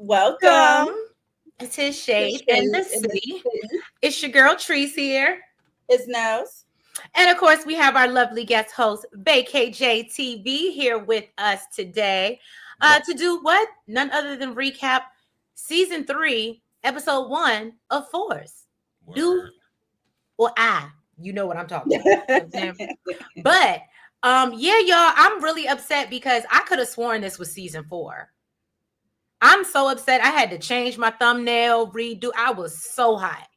Welcome to to Shade in Shade the in the City. City. It's your girl Trees here. It's Nellz. And of course, we have our lovely guest host, BKJ TV, here with us today to do what? None other than recap season 3, episode 1 of Force. Do or I. You know what I'm talking about. But yeah, y'all, I'm really upset because I could have sworn this was season 4. I'm so upset. I had to change my thumbnail, redo. I was so hot.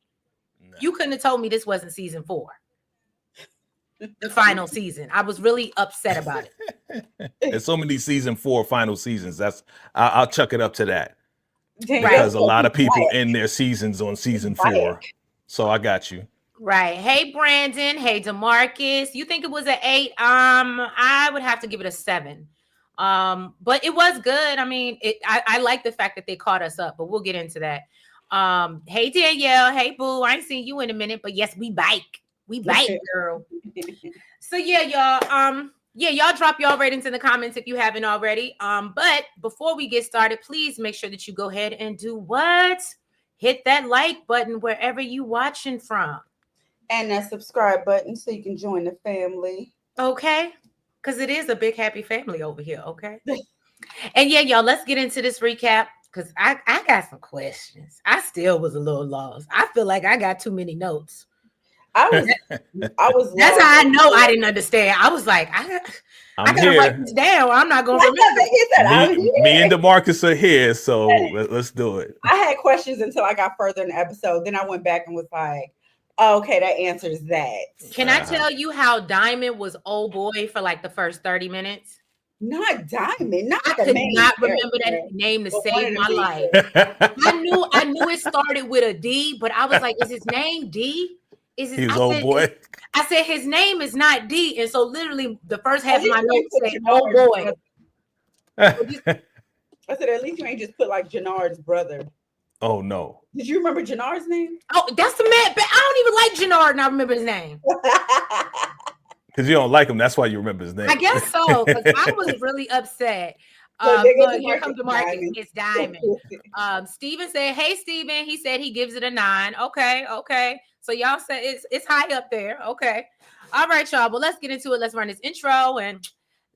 No. You couldn't have told me this wasn't season 4. The final season. I was really upset about it. There's so many season 4 final seasons. I'll chuck it up to that. Because a lot of people end their seasons on season 4. So I got you. Right. Hey, Brandon. Hey, DeMarcus. You think it was an 8? I would have to give it a 7. But it was good. I mean, I like the fact that they caught us up, but we'll get into that. Hey, Danielle. Hey, Boo. I ain't seen you in a minute, but yes, we bike. We bite, girl. So yeah, y'all. Y'all drop y'all ratings in the comments if you haven't already. But before we get started, please make sure that you go ahead and do what? Hit that like button wherever you watching from. And that subscribe button so you can join the family. Okay. Because it is a big happy family over here. Okay. And yeah, y'all, let's get into this recap. Because I got some questions. I still was a little lost. I feel like I got too many notes. I was. That's how I know I didn't understand. I was like, I gotta write this down. I'm not gonna remember. Me and DeMarcus are here, so let's do it. I had questions until I got further in the episode. Then I went back and was like, oh, okay, that answers that. Can I tell you how Diamond was old boy for like the first 30 minutes? Not Diamond. Not I could not remember that name to save my life. I knew it started with a D, but I was like, is his name D? He's old boy. I said his name is not D, and so literally the first half of my notes said old boy. I said at least you ain't just put like Jannard's brother. Oh no! Did you remember Jannard's name? Oh, that's the man. But I don't even like Jannard, and I remember his name. Because you don't like him, that's why you remember his name. I guess so. Because I was really upset. Here comes DeMarcus. It's Diamond. Steven said, "Hey, Steven." He said he gives it a 9. Okay. So y'all said it's high up there. Okay. All right, y'all. Well, let's get into it. Let's run this intro and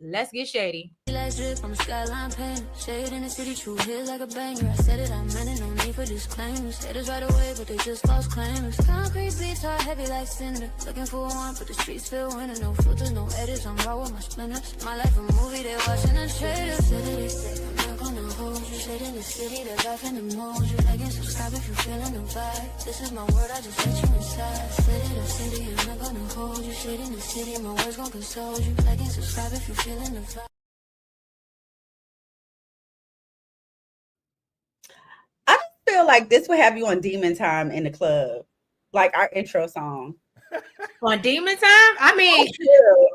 let's get shady. Drip on the skyline paint. Shade in the city, true hit like a banger. I said it, I meant it, no need for disclaimers. Haters right away, but they just false claimers. Concrete beats are heavy like cinder. Looking for one, but the streets feel winter. No filters, no edits, I'm raw with my splinters. My life a movie, they watching the trailers. I'm not gonna hold you. Shade in the city, the life in the mold. You like and subscribe if you feeling the vibe. This is my word, I just let you inside. Said it, I said it, I'm not gonna hold you. Shade in the city, my words gon' console you. Like and subscribe if you feeling the vibe. Feel like this would have you on Demon Time in the club, like our intro song. On Demon Time? I mean,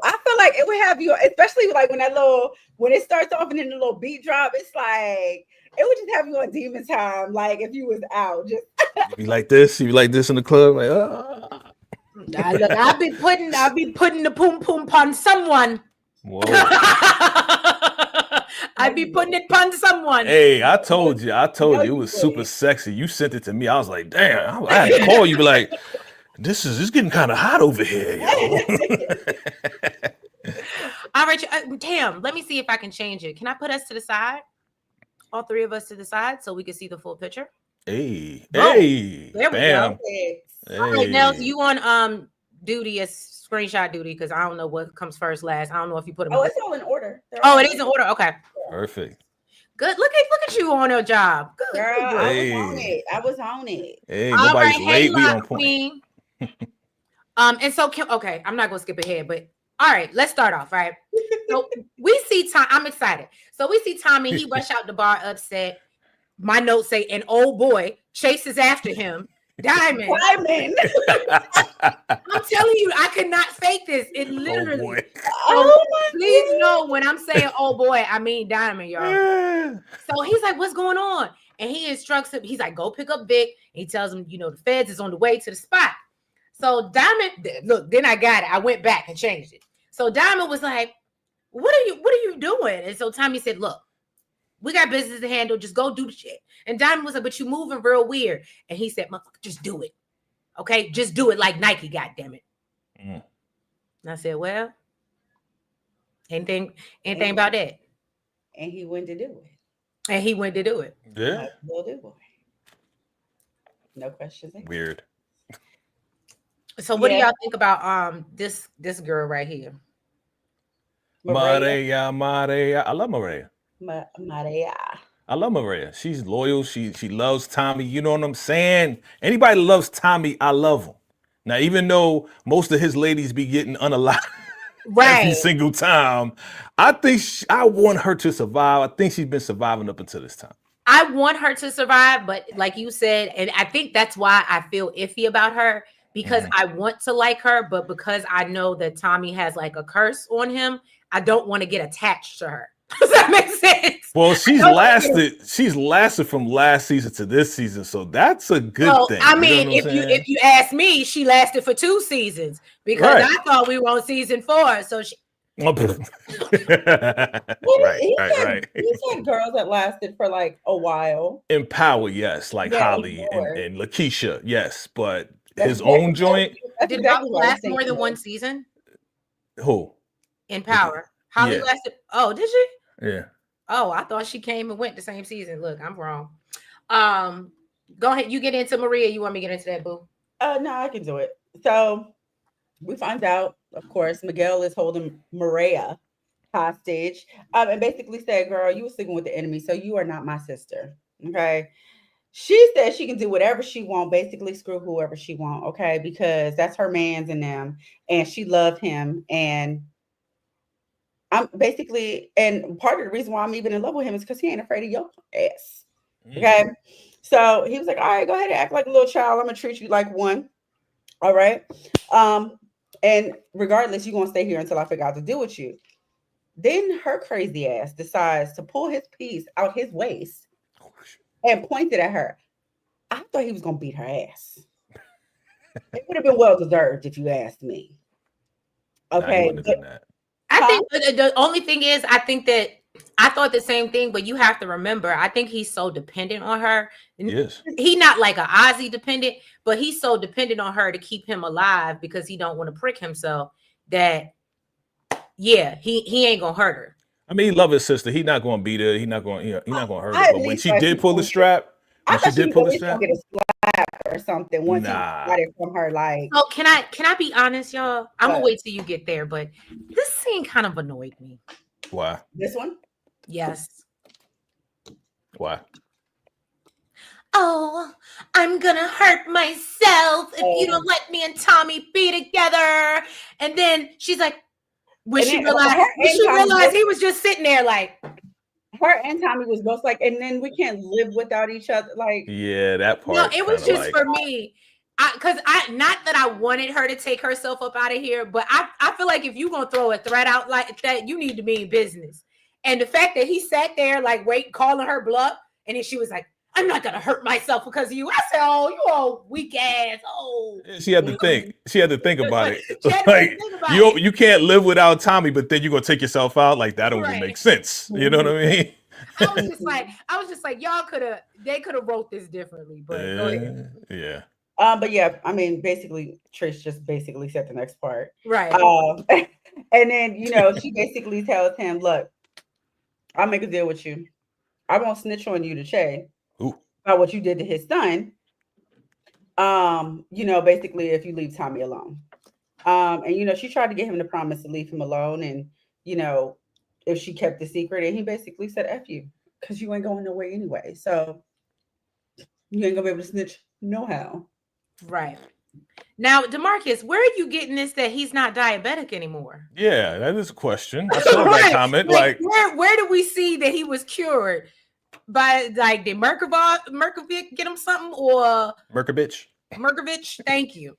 I feel like it would have you, especially like when it starts off and then the little beat drop, it's like it would just have you on Demon Time, like if you was out. Just you like this in the club, like I'll be putting the poom poom on someone. Whoa. I'd be putting it upon someone. Hey, I told you it was super sexy. You sent it to me. I was like, damn, I had to call you, be like, this is getting kind of hot over here. All right, Tam, let me see if I can change it. Can I put us to the side? All 3 of us to the side so we can see the full picture. Hey, there we go. Hey. All right, Nellz, you on duty as screenshot duty because I don't know what comes first, last. I don't know if you put them. Oh, it's all in order. Oh, it is in order. Okay. Perfect. Good. Look at you on your job. Good. Girl, I was on it. Hey, nobody's late. We on point. And so okay, I'm not gonna skip ahead, but all right, let's start off. Right. So we see Tom. I'm excited. So we see Tommy. He rush out the bar upset. My notes say an old boy chases after him. Diamond. I'm telling you, I could not fake this. It literally. Please know when I'm saying "oh boy," I mean Diamond, y'all. So he's like, "What's going on?" And he instructs him. He's like, "Go pick up Vic." And he tells him, the feds is on the way to the spot. So Diamond, look, then I got it. I went back and changed it. So Diamond was like, "What are you doing?" And so Tommy said, "Look, We got business to handle. Just go do the shit. And Diamond was like, but you moving real weird. And he said, motherfucker, just do it. Okay, just do it like Nike, goddammit. And I said, well, anything about that. And he went to do it. Yeah. Will do. No questions. Weird. So what do y'all think about this girl right here? Maria. I love Maria. Maria. I love Maria. She's loyal. She loves Tommy. You know what I'm saying? Anybody loves Tommy, I love him. Now, even though most of his ladies be getting unalive every single time, I think I want her to survive. I think she's been surviving up until this time. I want her to survive, but like you said, and I think that's why I feel iffy about her, because I want to like her, but because I know that Tommy has like a curse on him, I don't want to get attached to her. Does that make sense? Well, she's lasted from last season to this season, so that's a good thing. I mean, if you ask me, she lasted for 2 seasons because I thought we were on season 4. So she right. He's had girls that lasted for like a while. In Power, yes, like Holly and Lakeisha, yes, but his own joint. Did Holly last more than 1 season? Who? In Power. Holly lasted. Oh, did she? Yeah. Oh, I thought she came and went the same season. Look, I'm wrong. Go ahead. You get into Maria. You want me to get into that, boo? No, I can do it. So we find out, of course, Miguel is holding Maria hostage. And basically said, girl, you were sleeping with the enemy, so you are not my sister. Okay. She said she can do whatever she want, basically screw whoever she want, okay, because that's her man's and them, and she loved him. And I'm basically, and part of the reason why I'm even in love with him is because he ain't afraid of your ass. Okay. So he was like, all right, go ahead and act like a little child. I'm gonna treat you like one. All right. And regardless, you're gonna stay here until I figure out to deal with you. Then her crazy ass decides to pull his piece out his waist and pointed at her. I thought he was gonna beat her ass. It would have been well deserved if you asked me. Okay. I think the only thing is, I think that I thought the same thing, but you have to remember, I think he's so dependent on her. Yes. He's not like an Ozzy dependent, but he's so dependent on her to keep him alive because he don't want to prick himself that, he ain't gonna hurt her. I mean, he love his sister. He's not gonna beat her. He's not gonna hurt her. But when she did pull the strap, get a slap or something once he got it from her. Like, oh, can I be honest, y'all? I'm gonna wait till you get there, but this scene kind of annoyed me. Why? This one? Yes. Why? Oh, I'm gonna hurt myself if you don't let me and Tommy be together. And then she's like, when she realized he was just sitting there like. Her and Tommy was both like, and then we can't live without each other. Like, yeah, that part. No, it was just for me. Because not that I wanted her to take herself up out of here, but I feel like if you're gonna throw a threat out like that, you need to be in business. And the fact that he sat there like calling her bluff, and then she was like, I'm not gonna hurt myself because of you. I said, oh, you all weak ass. Oh, she had to think. She had to think about it. Like, you can't live without Tommy, but then you're gonna take yourself out. Like, that don't even make sense. You know what I mean? I was just like, they could have wrote this differently, but go ahead. Yeah. But yeah, I mean, basically, Trish just basically said the next part. Right. And then, she basically tells him, look, I'll make a deal with you. I won't snitch on you to Che about what you did to his son. Basically, if you leave Tommy alone. And, she tried to get him to promise to leave him alone. And, if she kept the secret, and he basically said, F you, because you ain't going nowhere anyway. So you ain't gonna be able to snitch no how. Right. Now, DeMarcus, where are you getting this that he's not diabetic anymore? Yeah, that is a question. I saw that comment. Like where do we see that he was cured? By like did Merkovic get him something or Merkovich? Thank you.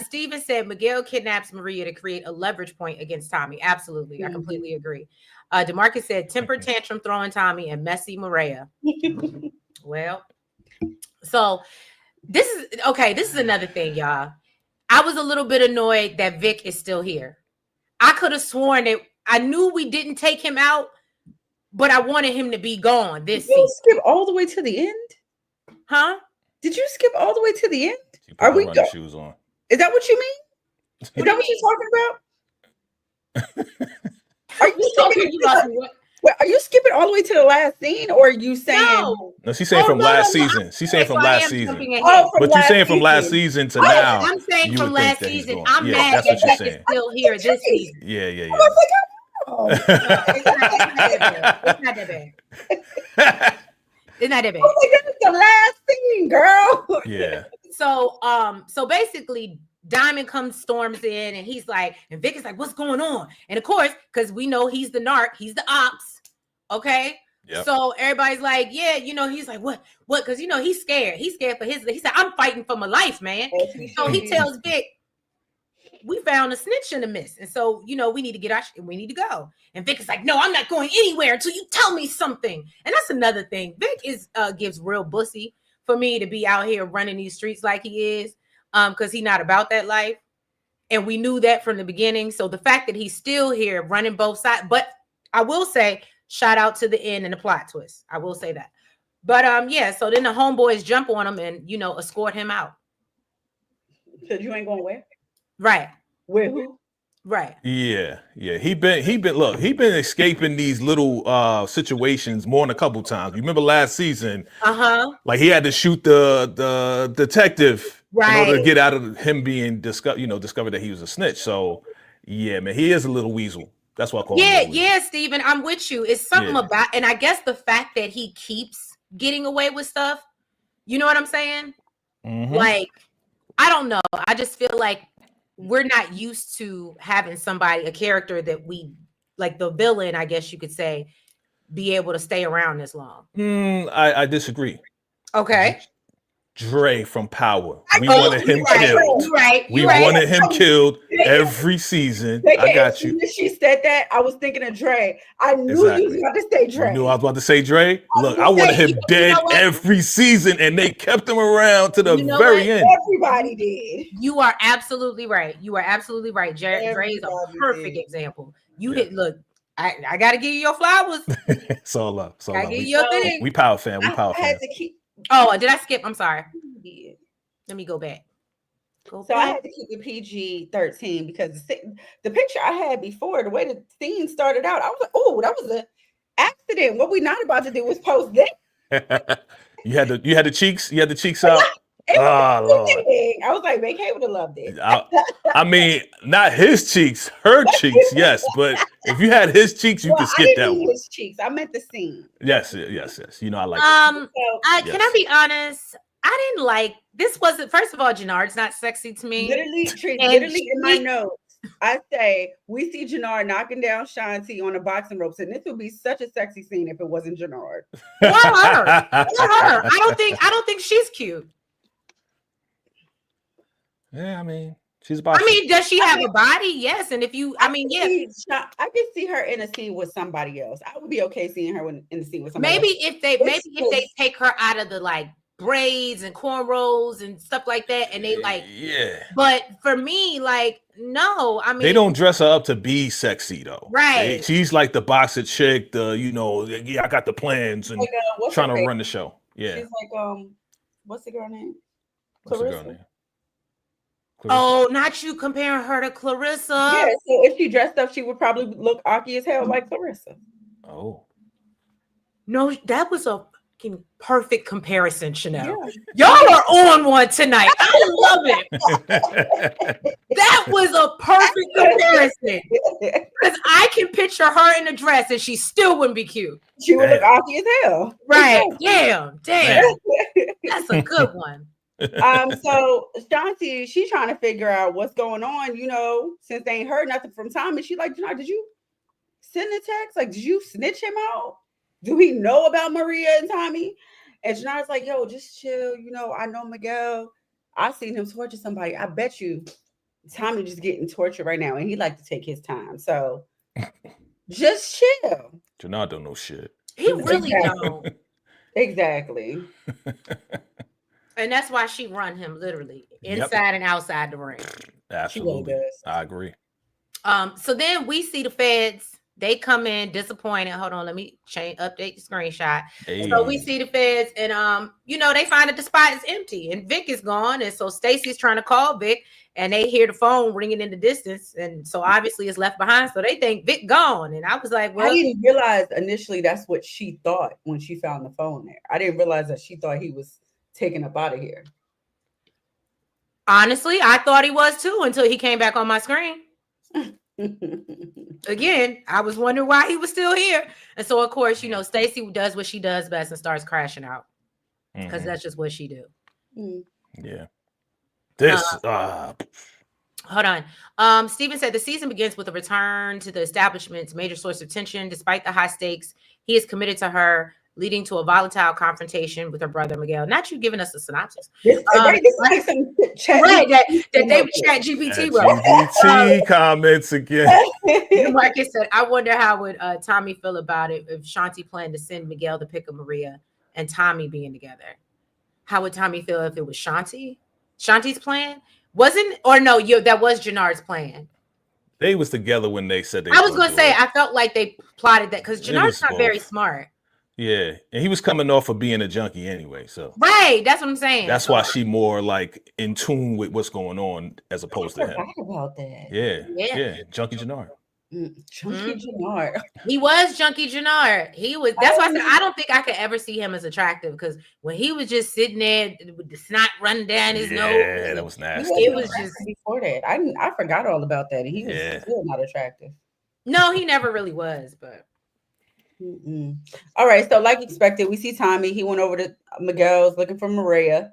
Steven said Miguel kidnaps Maria to create a leverage point against Tommy. Absolutely. I completely agree. DeMarcus said temper tantrum throwing Tommy and messy Maria. Well, so this is another thing, y'all. I was a little bit annoyed that Vic is still here. I could have sworn that I knew we didn't take him out, but I wanted him to be gone this season. Did you skip all the way to the end? Huh? Did you skip all the way to the end? Are we running shoes on? Is that what you mean? Is that what you're talking about? Are you talking about what? Wait, are you skipping all the way to the last scene, or are you saying? No, she's saying from last season. She's saying from last season. But you're saying from last season to now. I'm saying from last season. I'm mad that Beck is still here this season. Yeah. It's not that bad. It's not that bad. Oh, that's the last scene, girl. Yeah. So basically, Diamond storms in, and he's like, and Vic is like, "What's going on?" And of course, because we know he's the narc, he's the ops. Okay. Yep. So everybody's like, yeah, he's like, what? Because he's scared. He's scared for his. He said, "I'm fighting for my life, man." So he tells Vic, "We found a snitch in the mist, and so we need to get our. We need to go." And Vic is like, "No, I'm not going anywhere until you tell me something." And that's another thing. Vic gives real bussy for me to be out here running these streets like he is, because he's not about that life, and we knew that from the beginning. So the fact that he's still here running both sides, but I will say, shout out to the end and the plot twist. I will say that. But yeah. So then the homeboys jump on him and escort him out. So you ain't going where? Right. Where who? Right. Yeah. He been escaping these little situations more than a couple times. You remember last season? Like he had to shoot the detective in order to get out of him being discovered that he was a snitch. So yeah, man, he is a little weasel. That's what I call him. Yeah, Steven, I'm with you. It's something about, and I guess the fact that he keeps getting away with stuff. You know what I'm saying? Mm-hmm. Like, I don't know. I just feel like we're not used to having a character that we, like the villain, I guess you could say, be able to stay around this long. I disagree. Okay. Dre from Power. We wanted him killed. We wanted him killed every season. I got you. When she said that, I was thinking of Dre. I knew you was about to say Dre. You knew I was about to say Dre? Look, I wanted him dead every season, and they kept him around to the very end. Everybody did. You are absolutely right. Dre is a perfect example. Look, I got to give you your flowers. It's all love. I give you your thing. We Power fan. I had to keep. Oh, did I skip? I'm sorry. Let me go back. I had to keep it PG-13 because the picture I had before, the way the scene started out, I was like, "Oh, that was an accident." What we not about to do was post that. You had the cheeks. You had the cheeks out. Oh, Lord. I was like, Vacay would have loved it. I mean, not his cheeks, her cheeks, yes. But if you had his cheeks, you could skip that one. His cheeks. I meant the scene. Yes. You know, I like it. Can I be honest? I didn't like this. Wasn't, first of all, Jannard's not sexy to me. Literally in my notes, I say we see Jannard knocking down Shanti on the boxing ropes, and this would be such a sexy scene if it wasn't Jannard. Or her. I don't think she's cute. Yeah, I mean, she's a boxer. I mean, does she have a body? Yes. And if you, I could see her in a scene with somebody else. I would be okay seeing her in the scene with somebody else. If they take her out of the like braids and cornrows and stuff like that, and they But for me, like, no, I mean, they don't dress her up to be sexy though. Right. She's like the boxer chick. I got the plans and trying to run the show. Yeah. She's like, what's the girl name? Clarissa. Oh, not you comparing her to Clarissa. Yeah, so if she dressed up, she would probably look awky as hell like Clarissa. Oh. No, that was a fucking perfect comparison, Chanel. Yeah. Y'all are on one tonight. I love it. That was a perfect comparison. Because I can picture her in a dress and she still wouldn't be cute. She would look awky as hell. Right. Damn. That's a good one. So Shanti, she's trying to figure out what's going on, since they ain't heard nothing from Tommy. She's like, did you send a text? Like, did you snitch him out? Do he know about Maria and Tommy? And Janar's like, yo, just chill. I know Miguel. I seen him torture somebody. I bet you Tommy just getting tortured right now, and he like to take his time. So just chill. Janar don't know shit. He really don't. Exactly. And that's why she run him literally inside and outside the ring. Absolutely. I agree. So then we see the feds. they come in disappointed. Hold on, let me update the screenshot. Hey. So we see the feds, and they find that the spot is empty, and Vic is gone, and so Stacy's trying to call Vic, and they hear the phone ringing in the distance, and so obviously it's left behind. So they think Vic gone, and I was like, well, I didn't realize initially that's what she thought when she found the phone there. I didn't realize that she thought he was taken up out of here. Honestly, I thought he was too until he came back on my screen. Again, I was wondering why he was still here. And so, of course, Stacey does what she does best and starts crashing out because that's just what she do. Yeah. This. Hold on. Steven said the season begins with a return to the establishment's major source of tension. Despite the high stakes, he is committed to her, leading to a volatile confrontation with her brother Miguel. Not you giving us a synopsis. This like some chat that they would chat GPT. GPT comments again. Marcus said, I wonder how would Tommy feel about it if Shanti planned to send Miguel to pick up Maria and Tommy being together. How would Tommy feel if it was Shanti's plan? That was Jannard's plan. They was together when they said they I was going to say, I felt like they plotted that because Jannard's not very smart. Yeah, and he was coming off of being a junkie anyway, so right. That's what I'm saying. That's why she more like in tune with what's going on as opposed to him. About that. Yeah, Junkie Jannard. Junkie Jannard. He was Junkie Jannard. He was. That's why I said I don't think I could ever see him as attractive because when he was just sitting there with the snot running down his nose. Yeah, that was nasty. It was just before that. I forgot all about that. He was still not attractive. No, he never really was, but. All right, so like expected, we see Tommy. He went over to Miguel's looking for Maria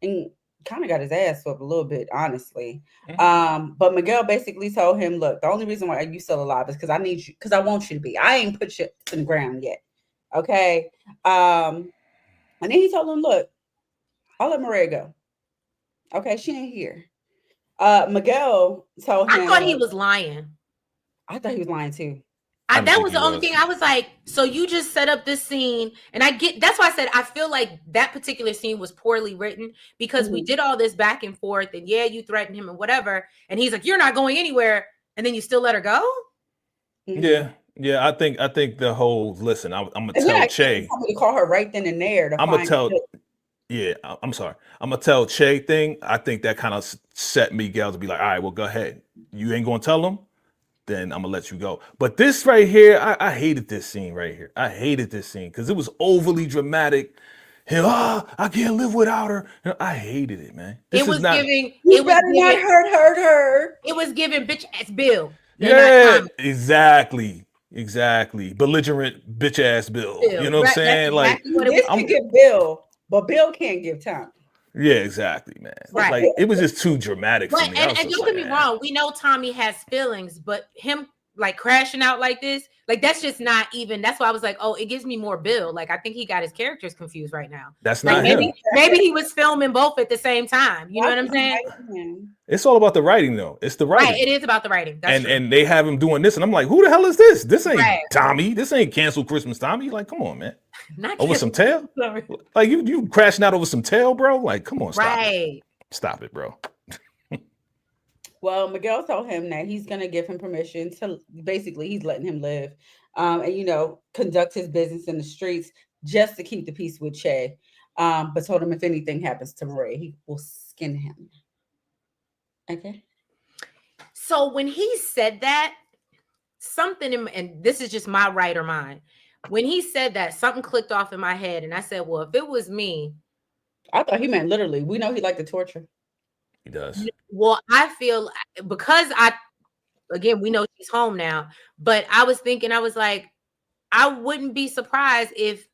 and kind of got his ass whooped a little bit, honestly. But Miguel basically told him, look, the only reason why you still alive is because I need you, because I want you to be. I ain't put you to the ground yet. Okay. And then he told him, look, I'll let Maria go. Okay, she ain't here. Miguel told him. I thought he was lying. I thought he was lying too. That was the only thing I was like, so you just set up this scene. And that's why I said, I feel like that particular scene was poorly written because we did all this back and forth and you threatened him and whatever. And he's like, you're not going anywhere. And then you still let her go. Yeah. I think the whole, listen, I'm going to tell Che. I'm going to call her right then and there. I'm going to tell, I'm sorry. I'm going to tell Che thing. I think that kind of set Miguel to be like, all right, well, go ahead. You ain't going to tell him? Then I'm gonna let you go. But this right here, I hated this scene right here. I hated this scene because it was overly dramatic. I can't live without her. I hated it, man. It was giving hurt her. It was giving bitch ass Bill. Yeah, exactly. Belligerent bitch ass Bill. You know what I'm saying? Like this can give Bill, but Bill can't give Tom. Yeah, exactly, man. Right. Like it was just too dramatic for me. And don't get me wrong, we know Tommy has feelings, but him like crashing out like this, like that's just not even. That's why I was like, oh, it gives me more Bill. Like I think he got his characters confused right now. That's like, not him. Maybe he was filming both at the same time. You know what I'm saying? It's all about the writing, though. It's the writing. Right. It is about the writing. That's true. And they have him doing this, and I'm like, who the hell is this? This ain't Tommy. This ain't Cancel Christmas Tommy. Like, come on, man. Not over some tail? Like you crashing out over some tail, bro? Like, come on, stop it. Stop it, bro. Well, Miguel told him that he's gonna give him permission to basically he's letting him live and conduct his business in the streets just to keep the peace with Che. But told him if anything happens to Maria, he will skin him. Okay. So when he said that, something and this is just my right or mine. When he said that, something clicked off in my head, and I said, well, if it was me. I thought he meant literally. We know he liked to torture. He does. Well, I feel because we know she's home now, but I was thinking, I was like, I wouldn't be surprised if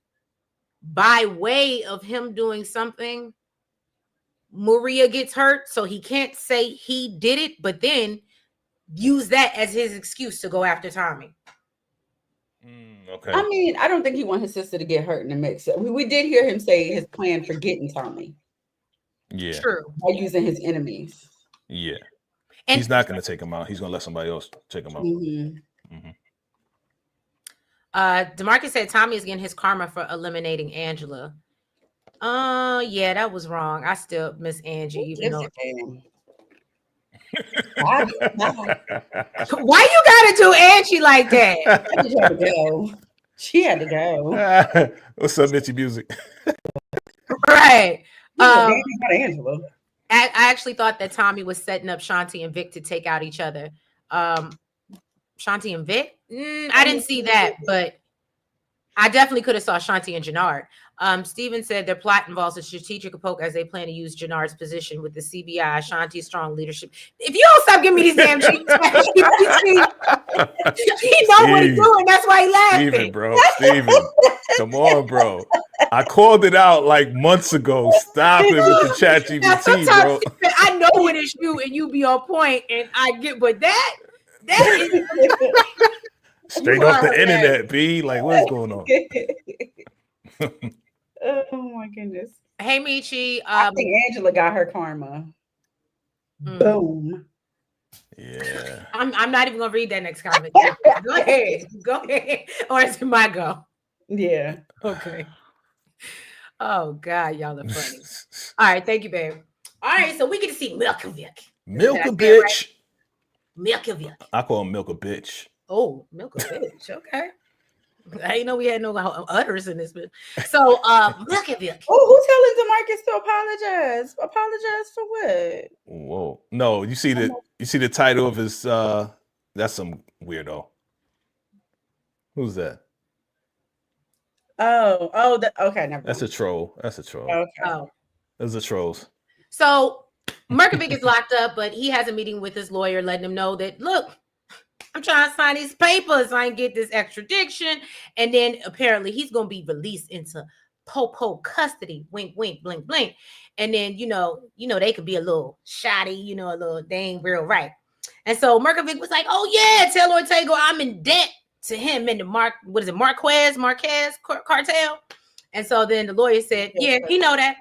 by way of him doing something, Maria gets hurt. So he can't say he did it, but then use that as his excuse to go after Tommy. Okay. I mean, I don't think he wants his sister to get hurt in the mix. We did hear him say his plan for getting Tommy. Yeah. True. By using his enemies. Yeah. And he's not going to take him out. He's going to let somebody else take him out. DeMarcus said Tommy is getting his karma for eliminating Angela. Yeah, that was wrong. I still miss Angie, even though Why you gotta do Angie like that? She had to go. She had to go. What's up, Mitchie Music? Right. Angela. I actually thought that Tommy was setting up Shanti and Vic to take out each other. Shanti and Vic? I didn't see that, but I definitely could have saw Shanti and Jannard. Steven said their plot involves a strategic poke as they plan to use Jannard's position with the CBI, Shanti's strong leadership. If you don't stop giving me these damn cheats, he know what he's doing. That's why he laughing. Steven, bro. Steven, come on, bro. I called it out like months ago. Stop it with the chat GPT, bro. I know when it's you and you be on point, and I get, but that is straight off the internet, B. Like, what's going on? Oh my goodness. Hey, Michi. I think Angela got her karma. Boom. Yeah. I'm not even gonna read that next comment. Go ahead. Or is it my go? Yeah. Okay. Oh God, y'all are funny. All right, thank you, babe. All right, so we get to see Milkovic. Milk a bitch. Right? Milkovic. I call him Milk a bitch. Oh, Milk a bitch. Okay. I didn't know we had no utters in this bit. So, Milkovic. Oh, who's telling DeMarcus to apologize? Apologize for what? Whoa. No, you see the title of his that's some weirdo. Who's that? Okay, never mind. That's a troll. Okay. Oh. Those are trolls. So Milkovic is locked up, but he has a meeting with his lawyer, letting him know that, look, I'm trying to sign these papers so I can get this extradition. And then apparently he's going to be released into Popo custody. Wink, wink, blink, blink. And then, you know, they could be a little shoddy, a little, they ain't real right. And so Milkovic was like, oh yeah, tell Ortega I'm in debt to him and the Marquez cartel. And so then the lawyer said, yeah, he know that.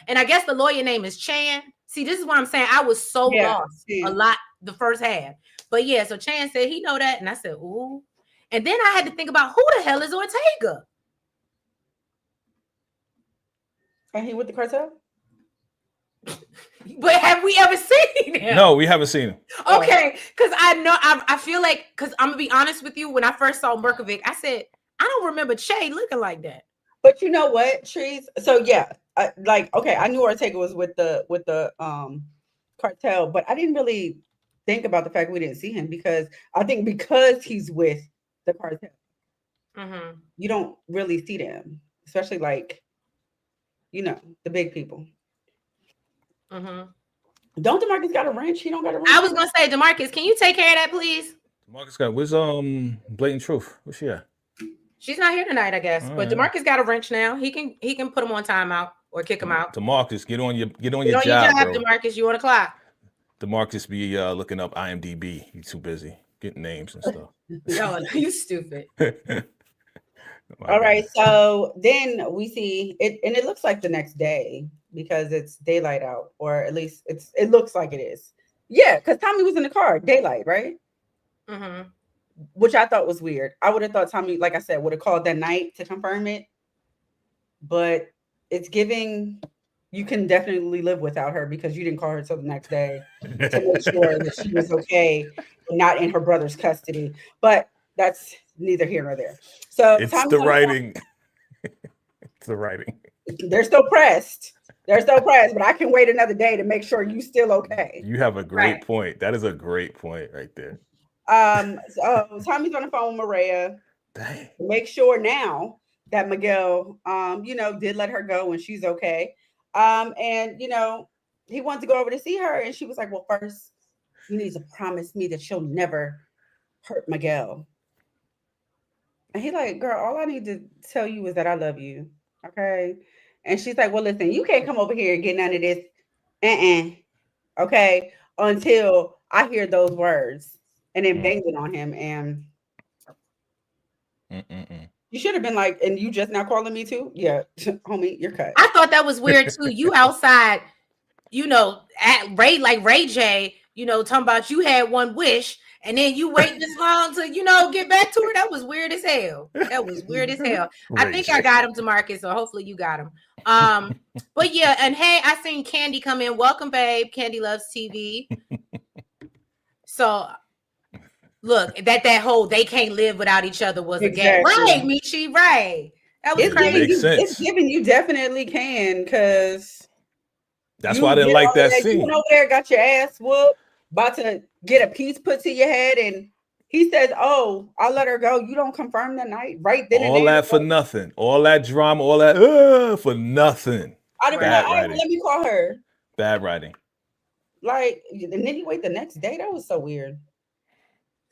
And I guess the lawyer name is Chan. See, this is what I'm saying. I was so lost a lot the first half. But yeah, so Chan said he know that. And I said, ooh. And then I had to think about who the hell is Ortega? And he with the cartel? But have we ever seen him? No, we haven't seen him. Okay, because I feel like, because I'm gonna be honest with you, when I first saw Milkovic, I said, I don't remember Che looking like that. But you know what, Trees? So yeah, I knew Ortega was with the cartel, but I didn't really think about the fact we didn't see him because he's with the cartel, you don't really see them, especially like, the big people. Don't DeMarcus got a wrench? He don't got a wrench. I was gonna say, DeMarcus, can you take care of that, please? DeMarcus got where's Blatant Truth? Where's she at? She's not here tonight, I guess. But DeMarcus got a wrench now. He can put him on timeout or kick him out. DeMarcus, get on your job, bro. DeMarcus, you on the clock. DeMarcus be looking up IMDb. He's too busy getting names and stuff. No, you stupid. All right, so then we see it, and it looks like the next day because it's daylight out, or at least it looks like it is. Yeah, because Tommy was in the car, daylight, right? Which I thought was weird. I would have thought Tommy, like I said, would have called that night to confirm it, but it's giving. You can definitely live without her because you didn't call her till the next day to make sure that she was okay, not in her brother's custody. But that's neither here nor there. So it's the writing. It's the writing. They're still pressed. But I can wait another day to make sure you still okay. You have a great point. That is a great point right there. So Tommy's on the phone with Maria. Dang. Make sure now that Miguel, did let her go and she's okay. And he wanted to go over to see her, and she was like, well, first you need to promise me that you'll never hurt Miguel. And he like, girl, all I need to tell you is that I love you. Okay. And she's like, well, listen, you can't come over here and get none of this. Okay. Until I hear those words. And then banged it on him. And you should have been like, and you just now calling me too? Yeah, homie, you're cut. I thought that was weird too. You outside, at Ray J, talking about you had one wish. and then you wait this long to, get back to her. That was weird as hell. That was weird as hell. I think I got him to Marcus, so hopefully you got him. But yeah, and hey, I seen Candy come in. Welcome, babe. Candy loves TV. So look, that whole they can't live without each other was a game. Right, Michi, right. That was crazy. It's giving you definitely can, because that's why I didn't like that scene. You went over there, got your ass whooped, about to get a piece put to your head, and he says, "Oh, I'll let her go. You don't confirm the night, right then and there." All that for nothing. All that drama, all that for nothing. I'd have been like, "All right, let me call her." Bad writing. Like, and then you wait the next day. That was so weird.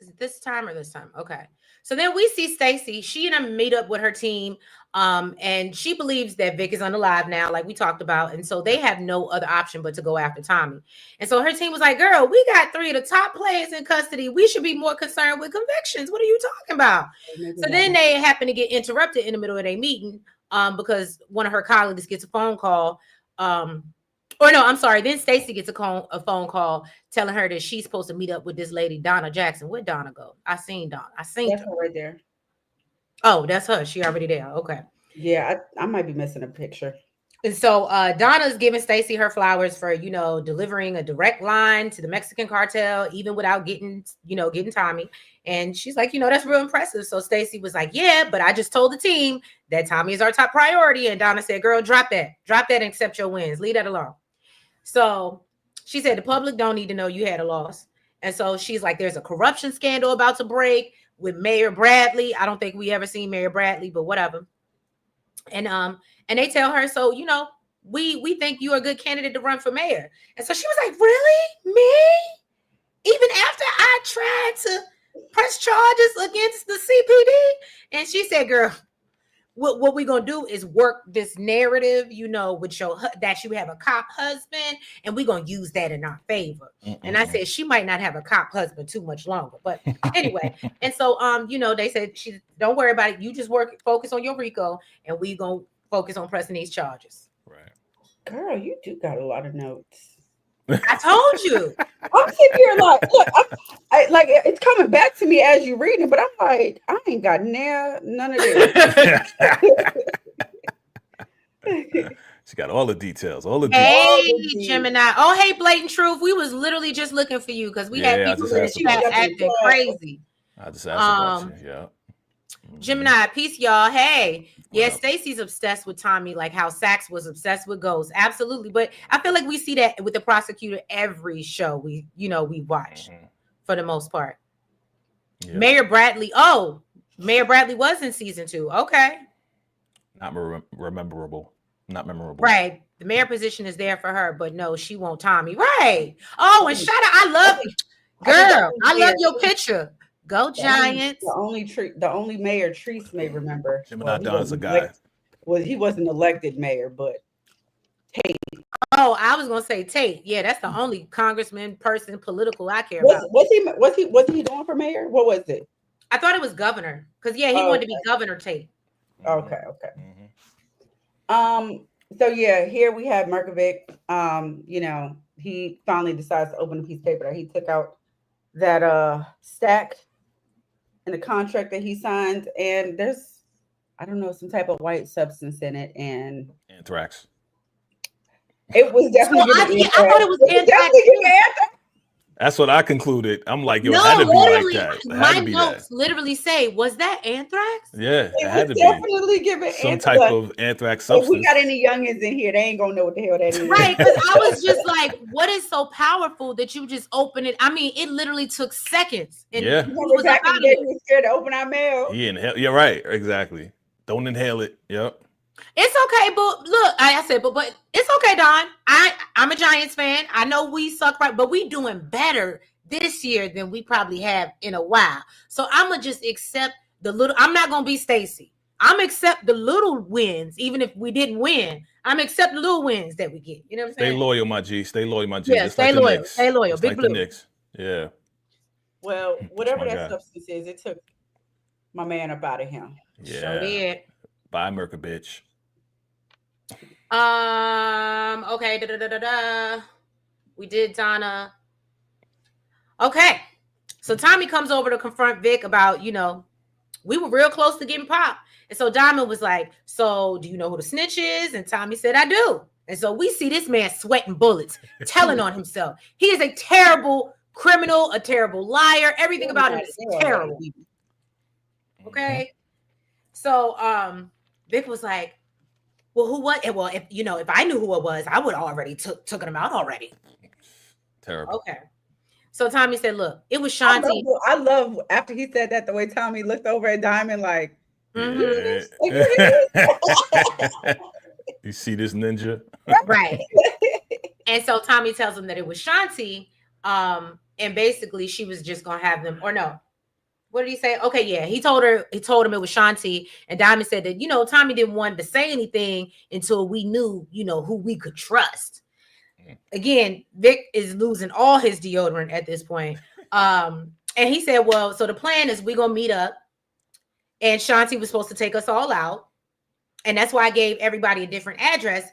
Is it this time or this time? Okay. So then we see Stacey. She and I meet up with her team. And she believes that Vic is unalive now, like we talked about. And so they have no other option but to go after Tommy. And so her team was like, girl, we got 3 of the top players in custody. We should be more concerned with convictions. What are you talking about? So then they happen to get interrupted in the middle of their meeting because one of her colleagues gets a phone call. Then Stacey gets a phone call telling her that she's supposed to meet up with this lady, Donna Jackson. Where'd Donna go? I seen Donna. That's her right there. Oh, that's her. She already there. Okay. Yeah, I might be missing a picture. And so Donna's giving Stacey her flowers for, delivering a direct line to the Mexican cartel, even without getting Tommy. And she's like, that's real impressive. So Stacey was like, yeah, but I just told the team that Tommy is our top priority. And Donna said, girl, drop that and accept your wins. Leave that alone. So she said, the public don't need to know you had a loss. And so she's like, there's a corruption scandal about to break with Mayor Bradley. I don't think we ever seen Mayor Bradley, but whatever. And they tell her, so, we think you're a good candidate to run for mayor. And so she was like, really? Me? Even after I tried to press charges against the CPD? And she said, girl, what we're going to do is work this narrative, with that you have a cop husband, and we're going to use that in our favor. And I said, she might not have a cop husband too much longer. But anyway, and so, they said, don't worry about it. You just focus on your RICO, and we going to focus on pressing these charges. Right. Girl, you do got a lot of notes. I told you. I'm sitting here like, look, I like it's coming back to me as you read it, but I'm like, I ain't got none of this. She got all the details. Hey, Gemini. Oh, hey, Blatant Truth. We was literally just looking for you because we had people in the chat acting crazy. I just asked about you. Yeah. Gemini, peace, y'all. Hey, yeah, Stacey's obsessed with Tommy, like how Sax was obsessed with Ghost. Absolutely, but I feel like we see that with the prosecutor every show we watch for the most part. Yeah. Mayor Bradley. Oh, Mayor Bradley was in season 2. Okay. Not memorable. Right. The mayor position is there for her, but no, she won't Tommy. Right. Oh, and shout out, I love it. Girl, I love your picture. Go Giants. The only mayor Treese may remember. Gemini Don's a guy. He wasn't elected mayor, but Tate. Oh, I was gonna say Tate. Yeah, that's the only congressman political I care about. Was he doing for mayor? What was it? I thought it was governor. Because he wanted to be Governor Tate. Okay. So yeah, here we have Merkovic. He finally decides to open a piece of paper that he took out that stack in the contract that he signed, and there's, I don't know, some type of white substance in it, and anthrax. It was definitely. I thought it was anthrax. That's what I concluded. I'm like, it had to be like that. My notes literally say, was that anthrax? Yeah, it had to definitely giving some type of anthrax substance. If we got any youngins in here, they ain't gonna know what the hell that is. Right, because I was just like, what is so powerful that you just open it? I mean, it literally took seconds. And yeah. We were scared to open our mail. You're right, exactly. Don't inhale it. Yep. It's okay, but look, I said, but it's okay, Don. I'm a Giants fan. I know we suck, right? But we doing better this year than we probably have in a while. So I'm gonna just accept the little. I'm not gonna be Stacey. I'm accept the little wins, even if we didn't win. I'm accept the little wins that we get. You know what I'm saying? Stay loyal, my G. Stay loyal, my G. Yeah, stay loyal. Stay loyal. Big blue. Knicks. Yeah. Well, whatever that substance is, it took my man up out of him. Yeah. Sure did. Bye, Merka, bitch. Okay. We did Donna. Okay. So Tommy comes over to confront Vic about, we were real close to getting popped. And so Diamond was like, so do you know who the snitch is? And Tommy said, I do. And so we see this man sweating bullets, telling on himself. He is a terrible criminal, a terrible liar. Everything about him is terrible. Okay. So Vic was like, well, who was it? Well, if I knew who it was, I would already took him out already. Terrible. Okay. So Tommy said, look, it was Shanti. I love after he said that, the way Tommy looked over at Diamond like, you see this ninja? Right. And so Tommy tells him that it was Shanti. And basically she was just gonna have them, or no. What did he say? Okay, yeah. He told him it was Shanti. And Diamond said that, Tommy didn't want to say anything until we knew, who we could trust. Again, Vic is losing all his deodorant at this point. And he said, well, so the plan is we're going to meet up. And Shanti was supposed to take us all out. And that's why I gave everybody a different address.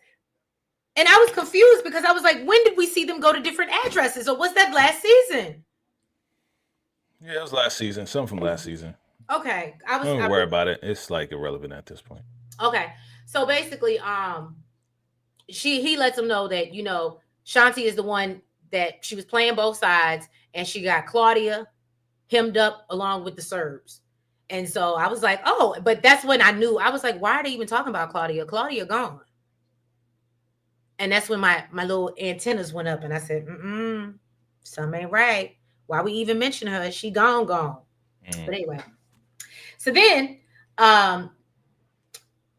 And I was confused because I was like, when did we see them go to different addresses? Or was that last season? Yeah, it was last season. Something from last season. Okay. Don't worry about it. It's like irrelevant at this point. Okay. So basically, he lets them know that, Shanti is the one that she was playing both sides, and she got Claudia hemmed up along with the Serbs. And so I was like, oh, but that's when I knew. I was like, why are they even talking about Claudia? Claudia gone. And that's when my little antennas went up, and I said, something ain't right. Why we even mention her? She gone. But anyway. So then,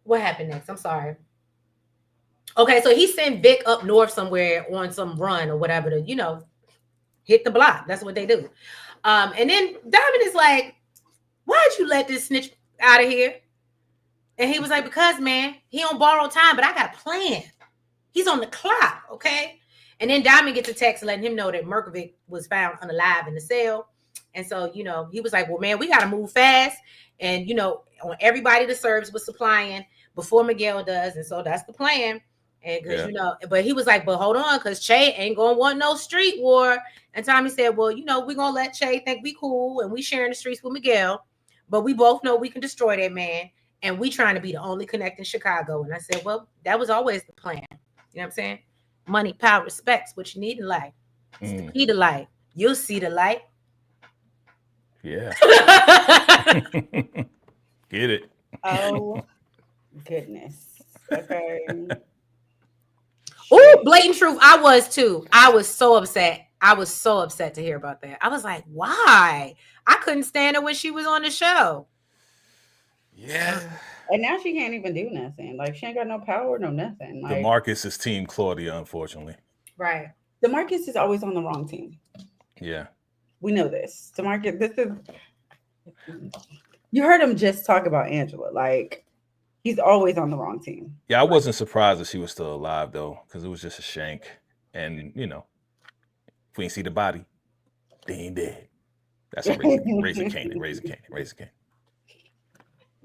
what happened next? I'm sorry. Okay, so he sent Vic up north somewhere on some run or whatever to, hit the block. That's what they do. And then Diamond is like, why'd you let this snitch out of here? And he was like, because, man, he on borrowed time, but I got a plan. He's on the clock, okay? And then Diamond gets a text letting him know that Merkovic was found unalive in the cell. And so, he was like, well, man, we got to move fast. And, on everybody the Serbs was supplying before Miguel does. And so that's the plan. And because, but he was like, but hold on, because Che ain't going to want no street war. And Tommy said, well, we're going to let Che think we cool and we sharing the streets with Miguel. But we both know we can destroy that man. And we trying to be the only connect in Chicago. And I said, well, that was always the plan. You know what I'm saying? Money, power, respect's what you need in life. It's the key to life. You'll see the light. Yeah. Get it. Oh, goodness. Okay. Oh, blatant truth. I was too. I was so upset. I was so upset to hear about that. I was like, why? I couldn't stand her when she was on the show. Yeah. And now she can't even do nothing. Like, she ain't got no power, no nothing. Like, DeMarcus is team Claudia, unfortunately. Right. DeMarcus is always on the wrong team. Yeah. We know this. DeMarcus, this is... You heard him just talk about Angela. Like, he's always on the wrong team. Yeah, I wasn't surprised that she was still alive, though, because it was just a shank. And, if we ain't see the body, they ain't dead. That's a raising Canaan.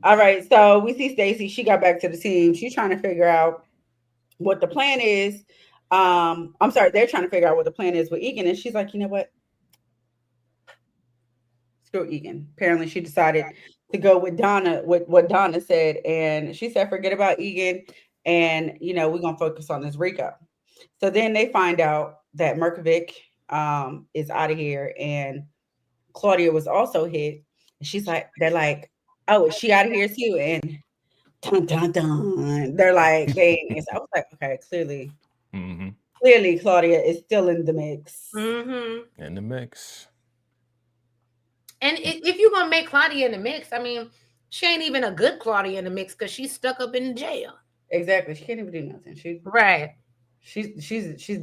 All right, so we see Stacey. She got back to the team. She's trying to figure out what the plan is. I'm sorry, they're trying to figure out what the plan is with Egan. And she's like, you know what? Screw Egan. Apparently, she decided to go with Donna, with what Donna said. And she said, forget about Egan. And, we're going to focus on this Rico. So then they find out that Merkovic is out of here. And Claudia was also hit. And she's like, they're like, oh, is she out of here too? And dun, dun, dun. They're like, dang. So I was like, okay, clearly Claudia is still in the mix. Mm-hmm. In the mix. And if you're going to make Claudia in the mix, I mean, she ain't even a good Claudia in the mix because she's stuck up in jail. Exactly. She can't even do nothing. Right. She's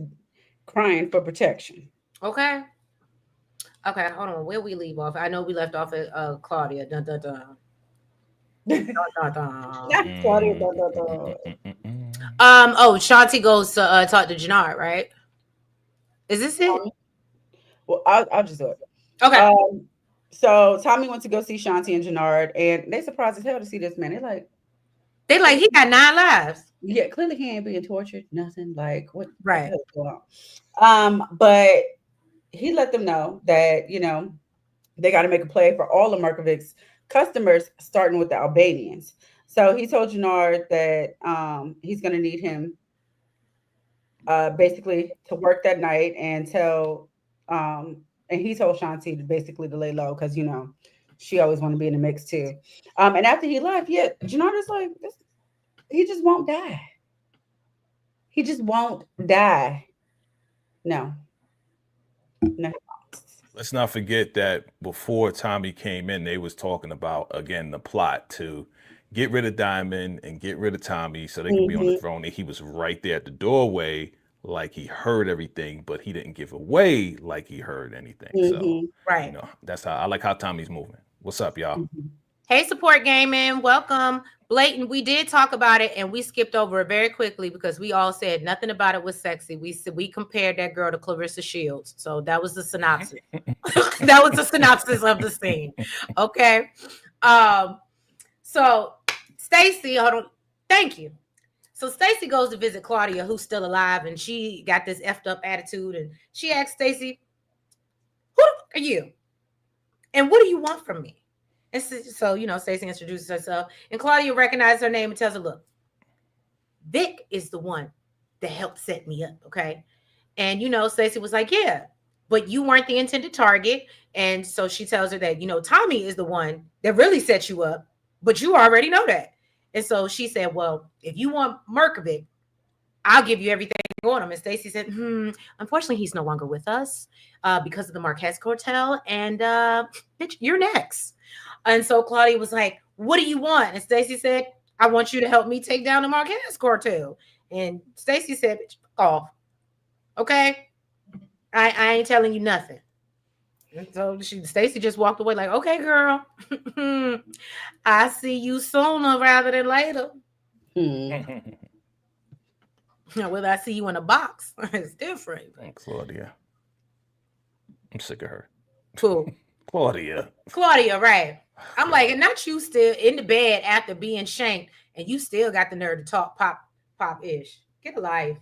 crying for protection. Okay. Okay, hold on. Where we leave off? I know we left off at Claudia. Dun, dun, dun. Dun, dun, dun. Not Claudia. Dun, dun, dun. Oh, Shanti goes to talk to Jannard, right? Is this it? Well, I'll just do it. Okay. So Tommy went to go see Shanti and Jannard, and they surprised as hell to see this man. They like he got 9 lives. Yeah, clearly he ain't being tortured. Nothing. Like what? Right. What going on? But he let them know that they got to make a play for all of Markovic's customers, starting with the Albanians. So he told Jannard that he's going to need him basically to work that night and tell, and he told Shanti to basically to lay low because, you know, she always want to be in the mix too. And after he left, yeah, Jannard is like, he just won't die. He just won't die. No. Let's not forget that before Tommy came in, they was talking about, again, the plot to get rid of Diamond and get rid of Tommy so they can be on the throne. And he was right there at the doorway like he heard everything, but he didn't give away like he heard anything. So, right. You know, that's how I like how Tommy's moving. What's up, y'all? Hey, Support Gaming. Welcome. Blatant, we did talk about it and we skipped over it very quickly because we all said nothing about it was sexy. We compared that girl to Clarissa Shields. So that was the synopsis. That was the synopsis of the scene. Okay. So Stacey, hold on. Thank you. So Stacey goes to visit Claudia, who's still alive, and she got this effed up attitude. And she asks Stacey, who the fuck are you? And what do you want from me? And so, you know, Stacey introduces herself, and Claudia recognizes her name and tells her, look, Vic is the one that helped set me up, okay? And, you know, Stacey was like, yeah, but you weren't the intended target. And so she tells her that, you know, Tommy is the one that really set you up, but you already know that. And so she said, well, if you want Markovic, I'll give you everything on him. And Stacey said, unfortunately, he's no longer with us because of the Marquez cartel. And bitch, you're next. And so Claudia was like, what do you want? And Stacey said, I want you to help me take down the Marquez cartel. And Stacey said, bitch, fuck off. Okay? I ain't telling you nothing. And so Stacey just walked away like, okay, girl. I see you sooner rather than later. Whether I see you in a box, it's different. Claudia. I'm sick of her. Cool. Claudia, right. I'm like, and not you still in the bed after being shanked, and you still got the nerve to talk pop-ish. Get a life.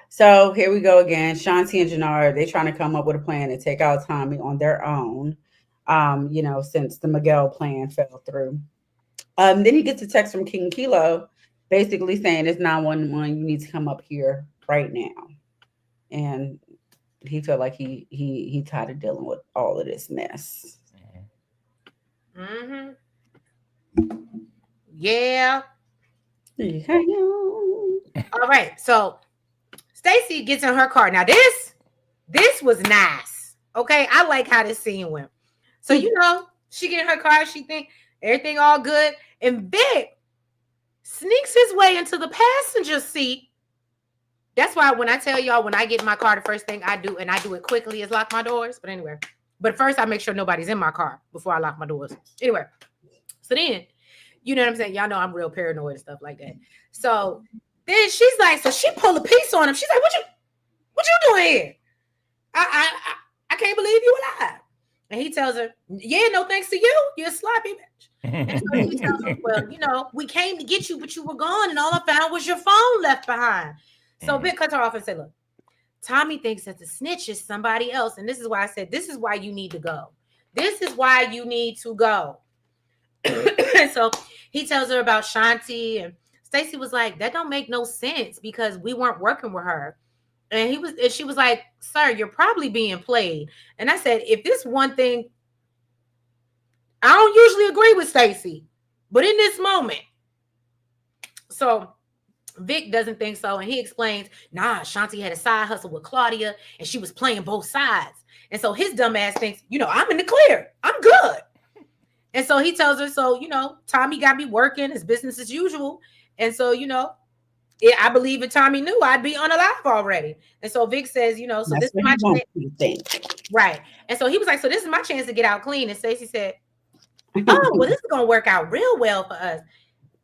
So here we go again. Shanti and Jannard, they trying to come up with a plan to take out Tommy on their own, you know, since the Miguel plan fell through. Then he gets a text from King Kilo basically saying it's 911, you need to come up here right now. And he felt like he tired of dealing with all of this mess. Yeah. All right. So Stacey gets in her car. Now this was nice. Okay. I like how this scene went. So, you know, she get in her car. She think everything all good. And Vic sneaks his way into the passenger seat. That's why when I tell y'all, when I get in my car, the first thing I do, and I do it quickly, is lock my doors. But anyway, but first I make sure nobody's in my car before I lock my doors. Anyway, so then, you know what I'm saying? Y'all know I'm real paranoid and stuff like that. So then she's like, so she pulled a piece on him. She's like, what you doing here? I can't believe you alive. And he tells her, yeah, no thanks to you. You're a sloppy bitch. And so he tells her, well, you know, we came to get you, but you were gone, and all I found was your phone left behind. So Vic cuts her off and said, look, Tommy thinks that the snitch is somebody else. And this is why I said, this is why you need to go. This is why you need to go. And so he tells her about Shanti, and Stacey was like, that don't make no sense because we weren't working with her. And she was like, sir, you're probably being played. And I said, if this one thing, I don't usually agree with Stacey, but in this moment. So Vic doesn't think so. And he explains, nah, Shanti had a side hustle with Claudia and she was playing both sides. And so his dumb ass thinks, you know, I'm in the clear. I'm good. And so he tells her, so, you know, Tommy got me working. His business as usual. And so, you know, I believe if Tommy knew, I'd be unalive already. And so Vic says, you know, so this is my chance. Right. And so he was like, so this is my chance to get out clean. And Stacey said, oh, well, this is going to work out real well for us.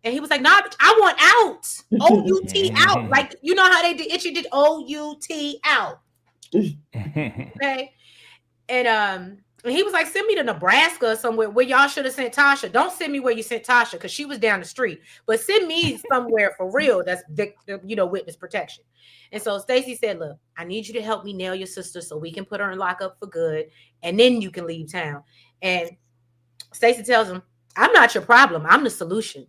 And he was like, nah, I want out. O-U-T out. Like, you know how they did Itchy did O-U-T out. Okay. And And he was like, send me to Nebraska or somewhere where y'all should have sent Tasha. Don't send me where you sent Tasha because she was down the street. But send me somewhere for real that's, witness protection. And so Stacey said, look, I need you to help me nail your sister so we can put her in lockup for good. And then you can leave town. And Stacey tells him, I'm not your problem. I'm the solution.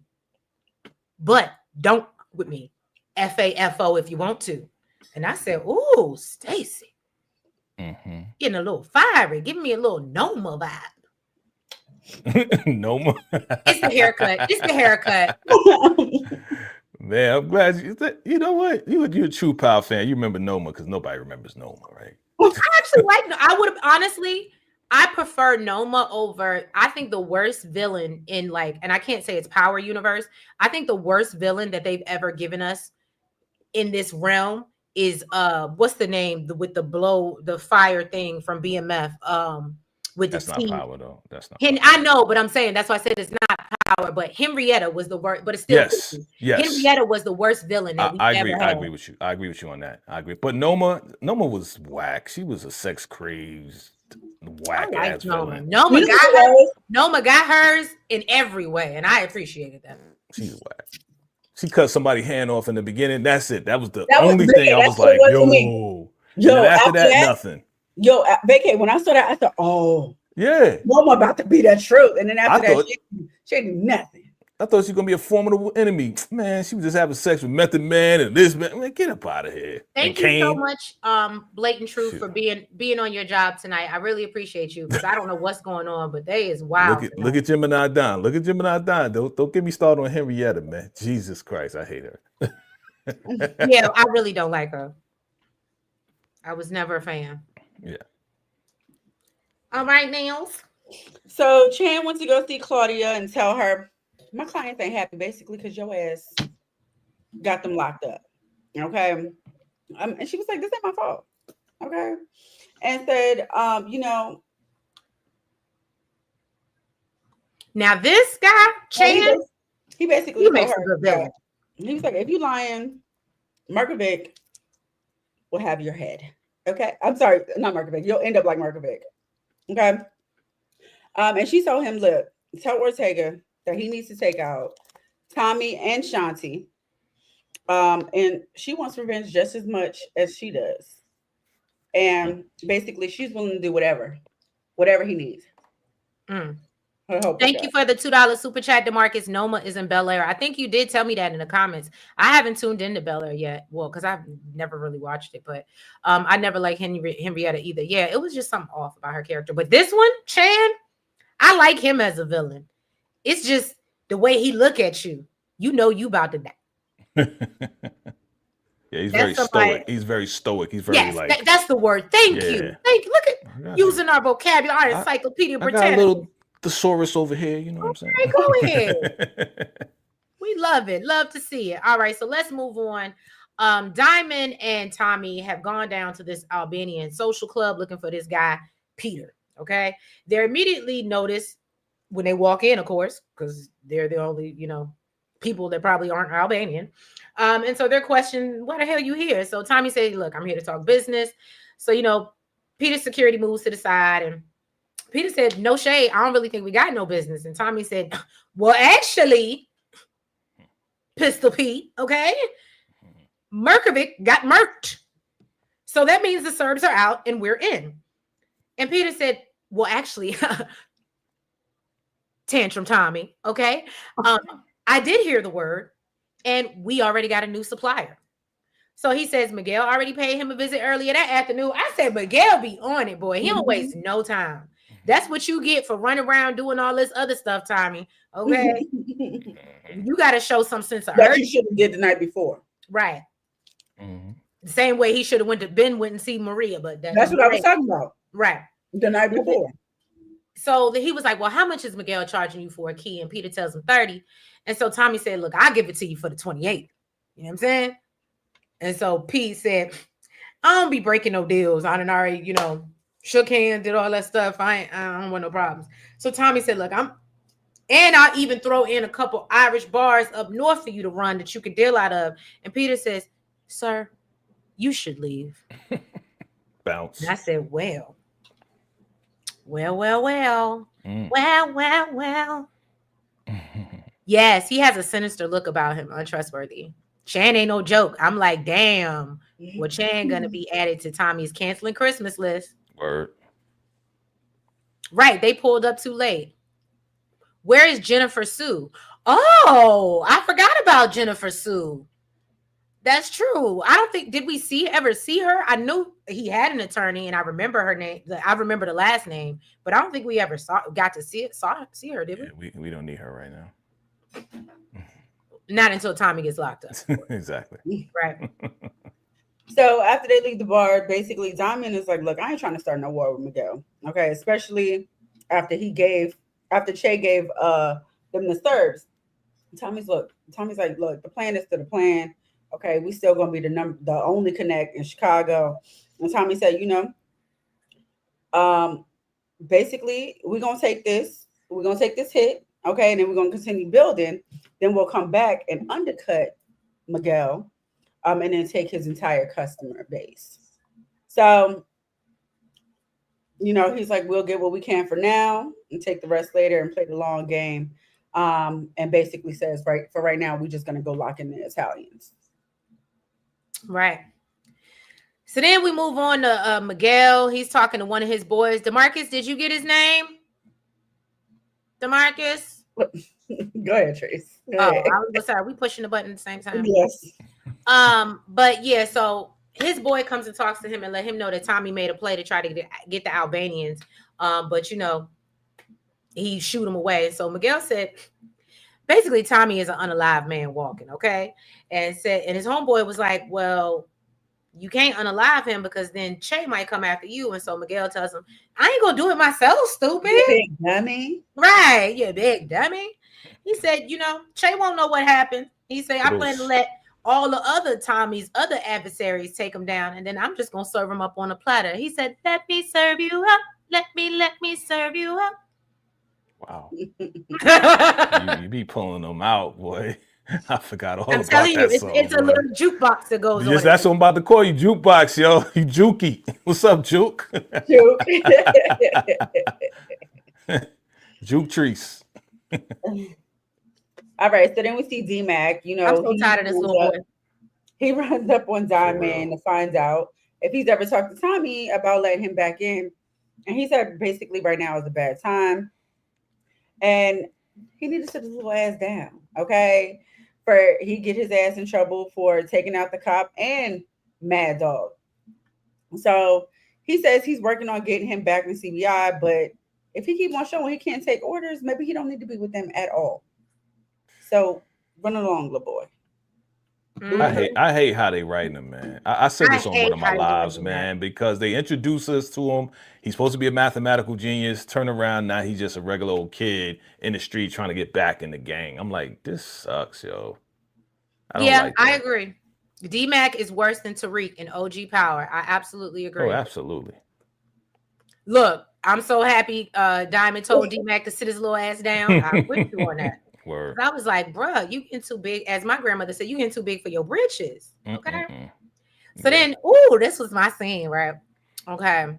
But don't with me. FAFO if you want to. And I said, ooh, Stacey. Getting a little fiery, giving me a little Noma vibe. Noma. It's the haircut. Man, I'm glad you know what? You're a true Power fan. You remember Noma because nobody remembers Noma, right? I actually I prefer Noma over. I think the worst villain in and I can't say it's Power Universe. I think the worst villain that they've ever given us in this realm is what's the name with the fire thing from BMF with that's the not team. Power though. That's not Power. I know, but I'm saying that's why I said it's not Power, but Henrietta was the worst, but it's still yes. Henrietta was the worst villain that I agree. I agree with you. I agree with you on that. I agree. But Noma was whack. She was a sex crazed whack ass villain. Noma got hers in every way, and I appreciated that. She's whack. She cut somebody's hand off in the beginning. That's it. That was the only thing I was like, yo. After that, nothing. Yo, Vacay, when I saw that, I thought, oh, yeah, Noma about to be the truth. And then after that, she did nothing. I thought she was gonna be a formidable enemy. Man, she was just having sex with Method Man and this man. Man, get up out of here. Thank you so much, Blatant Truth, for being on your job tonight. I really appreciate you because I don't know what's going on, but they is wild. Look at Gemini Don. Look at Gemini Don. Don't get me started on Henrietta, man. Jesus Christ, I hate her. Yeah, I really don't like her. I was never a fan. Yeah. All right, Nellz. So Chan went to go see Claudia and tell her, my clients ain't happy basically because your ass got them locked up. Okay. And she was like, this ain't my fault. Okay. And said, now this guy, Chan, he basically told her that he was like, if you lying, Markovic will have your head. Okay. I'm sorry, not Markovic. You'll end up like Markovic. Okay. And she told him, look, tell Ortega that he needs to take out Tommy and Shanti. And she wants revenge just as much as she does. And basically she's willing to do whatever he needs. Thank you for the $2 super chat, DeMarcus. Noma is in Bel Air. I think you did tell me that in the comments. I haven't tuned into Bel Air yet. Well, because I've never really watched it, but I never liked Henrietta either. Yeah, it was just something off about her character. But this one, Chan, I like him as a villain. It's just the way he look at you. You know you about to die. Yeah, he's very stoic. He's very stoic. He's very that's the word. Thank you. Look at using our vocabulary, our Encyclopedia Britannica. I got a little thesaurus over here. You know what I'm saying? Right, go ahead. We love it. Love to see it. All right, so let's move on. Diamond and Tommy have gone down to this Albanian social club looking for this guy, Peter. Okay. They're immediately noticed when they walk in, of course, because they're the only, people that probably aren't Albanian. And so they're questioning, why the hell are you here? So Tommy said, look, I'm here to talk business. So, Peter's security moves to the side and Peter said, no shade. I don't really think we got no business. And Tommy said, well, actually, Pistol Pete, okay? Merkovic got murked. So that means the Serbs are out and we're in. And Peter said, well, actually, Tantrum Tommy, okay? I did hear the word and we already got a new supplier. So he says, Miguel already paid him a visit earlier that afternoon. I said, Miguel be on it, boy. He don't waste no time. That's what you get for running around doing all this other stuff, Tommy. Okay. You got to show some sense of urgency. You should have did the night before. Right. Mm-hmm. The same way he should have went and see Maria, but that's what I was talking about. Right. The night before. So he was like, well, how much is Miguel charging you for a key? And Peter tells him 30. And so Tommy said, look, I'll give it to you for the 28. You know what I'm saying? And so Pete said, I don't be breaking no deals. I done already, shook hands, did all that stuff. I don't want no problems. So Tommy said, look, I'll even throw in a couple Irish bars up north for you to run that you could deal out of. And Peter says, sir, you should leave. Bounce. And I said, well, Well. Yes, he has a sinister look about him, untrustworthy. Chan ain't no joke. I'm like, damn. Well, Chan gonna be added to Tommy's canceling Christmas list. Word. Right, they pulled up too late. Where is Jennifer Sue? Oh, I forgot about Jennifer Sue. That's true. I don't think, did we ever see her? I knew he had an attorney and I remember her name. I remember the last name, but I don't think we ever got to see her, did we? Yeah, we don't need her right now. Not until Tommy gets locked up. Exactly. Right. So after they leave the bar, basically Diamond is like, look, I ain't trying to start no war with Miguel. Okay. Especially after Che gave them the serbs. Tommy's like, look, the plan is to the plan. Okay, we still gonna be the only connect in Chicago. And Tommy said, basically we're gonna take this hit, okay, and then we're gonna continue building. Then we'll come back and undercut Miguel, and then take his entire customer base. So, he's like, we'll get what we can for now and take the rest later and play the long game. And basically says, for right now, we're just gonna go lock in the Italians. Right. So then we move on to Miguel. He's talking to one of his boys. DeMarcus, did you get his name? DeMarcus? Go ahead, Trace. I was sorry. We pushing the button at the same time. Yes. But yeah, so his boy comes and talks to him and let him know that Tommy made a play to try to get the Albanians. But he shoot him away. So Miguel said, basically, Tommy is an unalive man walking, okay? And his homeboy was like, well, you can't unalive him because then Che might come after you. And so Miguel tells him, I ain't gonna do it myself, stupid. You big dummy. Right, you big dummy. He said, Che won't know what happened. He said, I plan to let all the other Tommy's other adversaries take him down, and then I'm just gonna serve him up on a platter. He said, let me serve you up. Let me serve you up. Wow. you be pulling them out, boy. I forgot all about that song. It's a little jukebox that goes on. Yes, that's what I'm about to call you, jukebox, yo. You jukey. What's up, Juke? Juke. Juke Trees. All right, so then we see D-Mac. I'm so tired of this little boy. He runs up on Diamond to find out if he's ever talked to Tommy about letting him back in. And he said basically right now is a bad time. And he needed to sit his little ass down, okay? He get his ass in trouble for taking out the cop and Mad Dog. So he says he's working on getting him back in CBI, but if he keep on showing he can't take orders, maybe he don't need to be with them at all. So run along, little boy. I hate how they writing him, man. I said this on one of my lives, man, because they introduce us to him. He's supposed to be a mathematical genius. Turn around, now he's just a regular old kid in the street trying to get back in the gang. I'm like, this sucks, yo. I agree. D-Mac is worse than Tariq in OG Power. I absolutely agree. Oh, absolutely. Look, I'm so happy Diamond told D-Mac to sit his little ass down. I'm with you on that. Word. I was like, bruh, you getting too big. As my grandmother said, you getting too big for your britches. Okay. So then, this was my scene, right? Okay.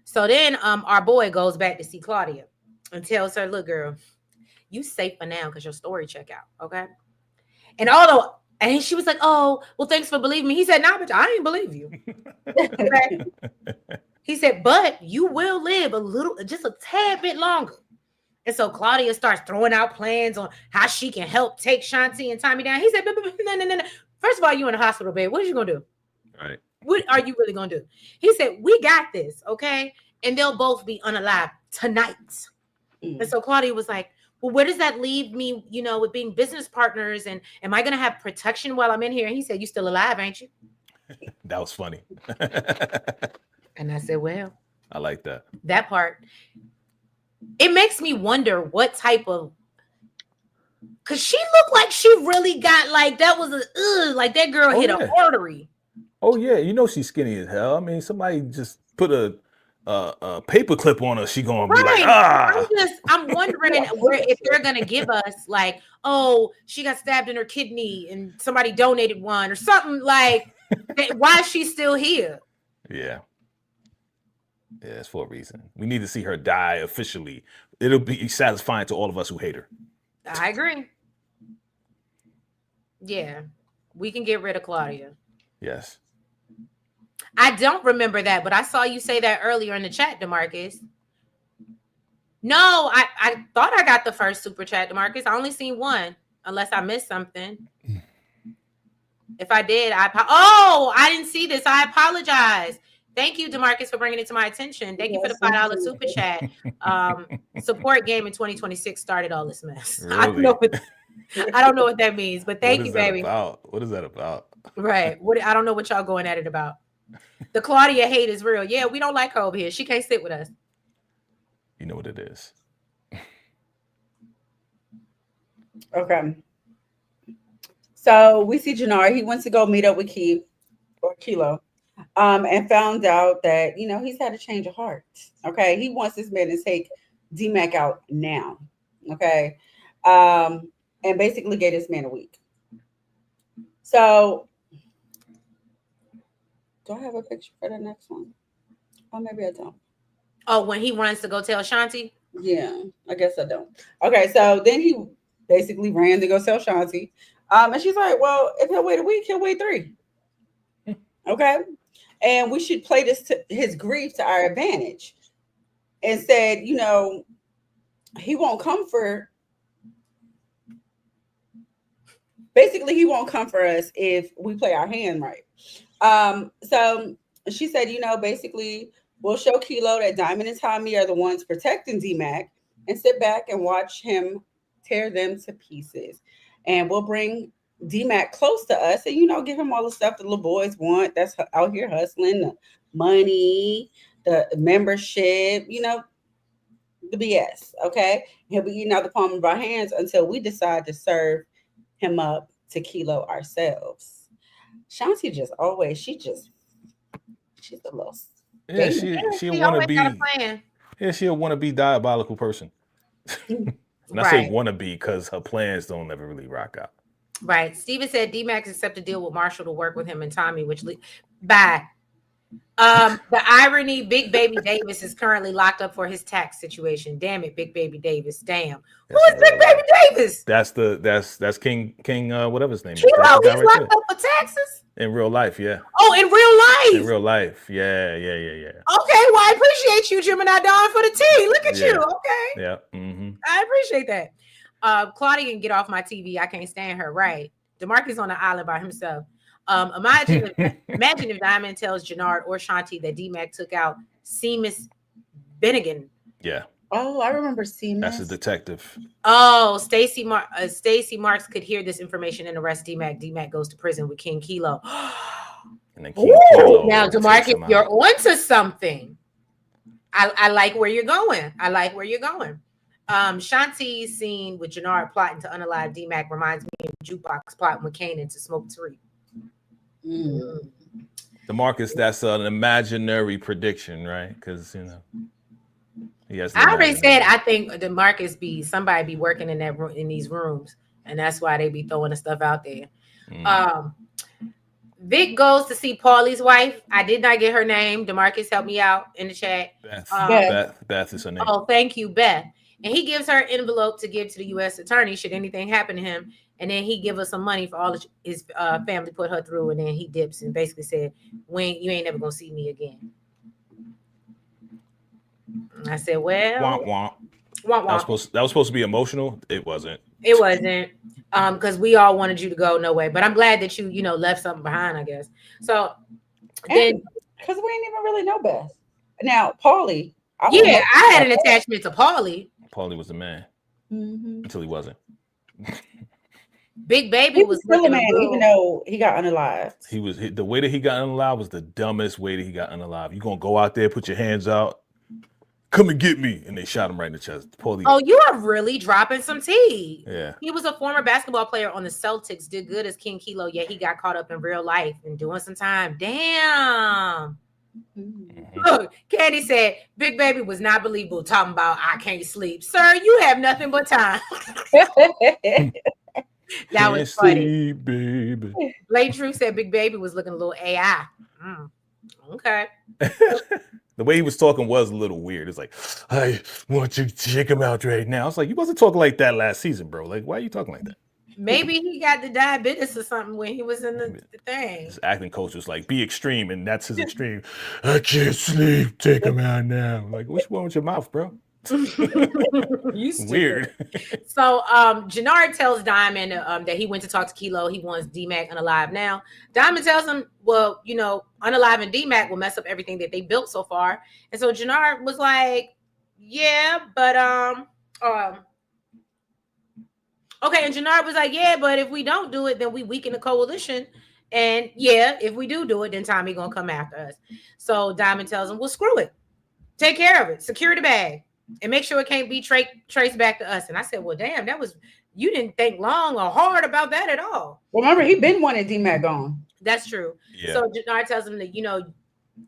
So then our boy goes back to see Claudia and tells her, look, girl, you safe for now because your story check out. Okay. And she was like, oh, well, thanks for believing me. He said, nah, bitch, I ain't believe you. Okay. He said, but you will live just a tad bit longer. And so Claudia starts throwing out plans on how she can help take Shanti and Tommy down. He said, no. First of all, you in the hospital bed. What are you going to do? Right. What are you really going to do? He said, we got this, okay? And they'll both be unalive tonight. And so Claudia was like, well, where does that leave me, with being business partners? And am I going to have protection while I'm in here? And he said, you still alive, ain't you? That was funny. And I said, well. I like that. That part. It makes me wonder what type of, because she looked like she really got that was like that girl hit an artery. Oh yeah, she's skinny as hell. I mean, somebody just put a paper clip on her. She gonna be like, I'm wondering if they're gonna give us she got stabbed in her kidney and somebody donated one or something like. Why is she still here? Yeah. Yeah, it's for a reason. We need to see her die officially. It'll be satisfying to all of us who hate her. I agree. Yeah, we can get rid of Claudia. Yes. I don't remember that, but I saw you say that earlier in the chat, DeMarcus. No, I thought I got the first super chat, DeMarcus. I only seen one, unless I missed something. If I did, I didn't see this. I apologize. Thank you, DeMarcus, for bringing it to my attention. Thank you for the $5 super chat. Support game in 2026 started all this mess. Really? I don't know what that means, but thank you, baby. What is that about? Right. I don't know what y'all going at it about. The Claudia hate is real. Yeah, we don't like her over here. She can't sit with us. You know what it is. Okay. So we see Jannard. He wants to go meet up with Kilo, and found out that, he's had a change of heart. Okay. He wants this man to take D-Mac out now. Okay. And basically gave this man a week. So do I have a picture for the next one? Oh, maybe I don't. Oh, when he runs to go tell Shanti? Yeah, I guess I don't. Okay, so then he basically ran to go tell Shanti. And she's like, well, if he'll wait a week, he'll wait 3. Okay. And we should play this to his grief to our advantage. And said, he won't come for. Basically, he won't come for us if we play our hand right. So she said, basically, we'll show Kilo that Diamond and Tommy are the ones protecting D-Mac, and sit back and watch him tear them to pieces. And we'll bring D-Mac close to us and, give him all the stuff the little boys want. That's out here hustling, the money, the membership, the BS. Okay. He'll be eating out the palm of our hands until we decide to serve him up to Kilo ourselves. Shanti she's the little. Yeah, she'll want to be. Yeah, she'll want to be diabolical person. And I say want to be because her plans don't ever really rock out. Right. Steven said D-Max accepted a deal with Marshall to work with him and Tommy, bye. The irony, Big Baby Davis is currently locked up for his tax situation. Damn it, Big Baby Davis. Damn. Who is Big Baby Davis? That's King whatever his name is. He's locked up for taxes? In real life, yeah. Oh, in real life? In real life, yeah. Okay, well, I appreciate you, Gemini Dawn, for the tea. Look at you, okay? Yeah. Mm-hmm. I appreciate that. Claudia can get off my TV. I can't stand her, right? DeMarcus on the island by himself. Imagine if Diamond tells Jannard or Shanti that D-Mac took out Seamus Bennigan. Yeah. Oh, I remember Seamus. That's a detective. Oh, Stacy Marks could hear this information and arrest D-Mac. D-Mac goes to prison with King Kilo. And then King Kilo. Now, DeMarcus, you're onto something. I like where you're going. Shanti's scene with Jannard plotting to unalive D-Mac reminds me of Jukebox plotting with Kanan to smoke Tariq. DeMarcus, that's an imaginary prediction, right? Because yes. I already said I think DeMarcus somebody be working in that room, in these rooms, and that's why they be throwing the stuff out there. Vic goes to see Paulie's wife. I did not get her name. DeMarcus, help me out in the chat. Beth is her name. Oh, thank you, Beth. And he gives her an envelope to give to the U.S. attorney should anything happen to him. And then he give her some money for all his family put her through. And then he dips and basically said, you ain't never going to see me again. And I said, well. Womp womp. Womp womp. That was supposed to be emotional. It wasn't. It wasn't. Because we all wanted you to go no way. But I'm glad that you left something behind, I guess. So then. Because we didn't even really know Beth. Now, Paulie. I had an attachment to Paulie. Paulie was the man until he wasn't. Big Baby was still a man, even though he got unalived. The way that he got unalived was the dumbest way that he got unalived. You gonna go out there, put your hands out, come and get me, and they shot him right in the chest. Paulie. Oh, you are really dropping some tea. Yeah. He was a former basketball player on the Celtics, did good as King Kilo, yet he got caught up in real life and doing some time. Damn. Look, Candy said Big Baby was not believable talking about I can't sleep. Sir, you have nothing but time. That was funny. Baby. Late Truth said Big Baby was looking a little AI. Okay. The way he was talking was a little weird. It's like, I want you to check him out right now. I was like, you wasn't talking like that last season, bro. Like, why are you talking like that? Maybe he got the diabetes or something when he was in the thing. His acting coach was like, be extreme, and that's his extreme. I can't sleep. Take him out now. Like, what's wrong with your mouth, bro? Weird. So Jannard tells Diamond that he went to talk to Kilo. He wants D-Mac unalive now. Diamond tells him, well, you know, unalive and D-Mac will mess up everything that they built so far. And so Jannard was like, yeah, but okay, and Jannard was like, yeah, but if we don't do it, then we weaken the coalition. And yeah, if we do it, then Tommy gonna come after us. So Diamond tells him, well, screw it. Take care of it. Secure the bag. And make sure it can't be traced back to us. And I said, well, damn, you didn't think long or hard about that at all. Remember, he been wanting D-Mac gone. That's true. Yeah. So Jannard tells him that, you know,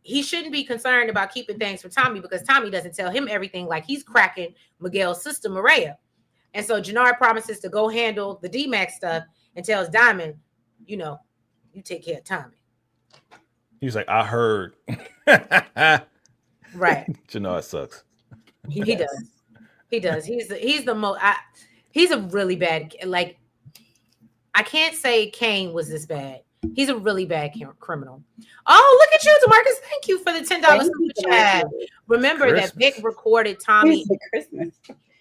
he shouldn't be concerned about keeping things for Tommy because Tommy doesn't tell him everything, like he's cracking Miguel's sister, Maria. And so Jannard promises to go handle the D-Mac stuff and tells Diamond, you know, you take care of Tommy. He's like, I heard. Right. Jannard sucks. He does. He does. He's the most. He's a really bad. Like, I can't say Kane was this bad. He's a really bad criminal. Oh, look at you, DeMarcus. Thank you for the $10 super chat. Remember that Vic recorded Tommy. Christmas.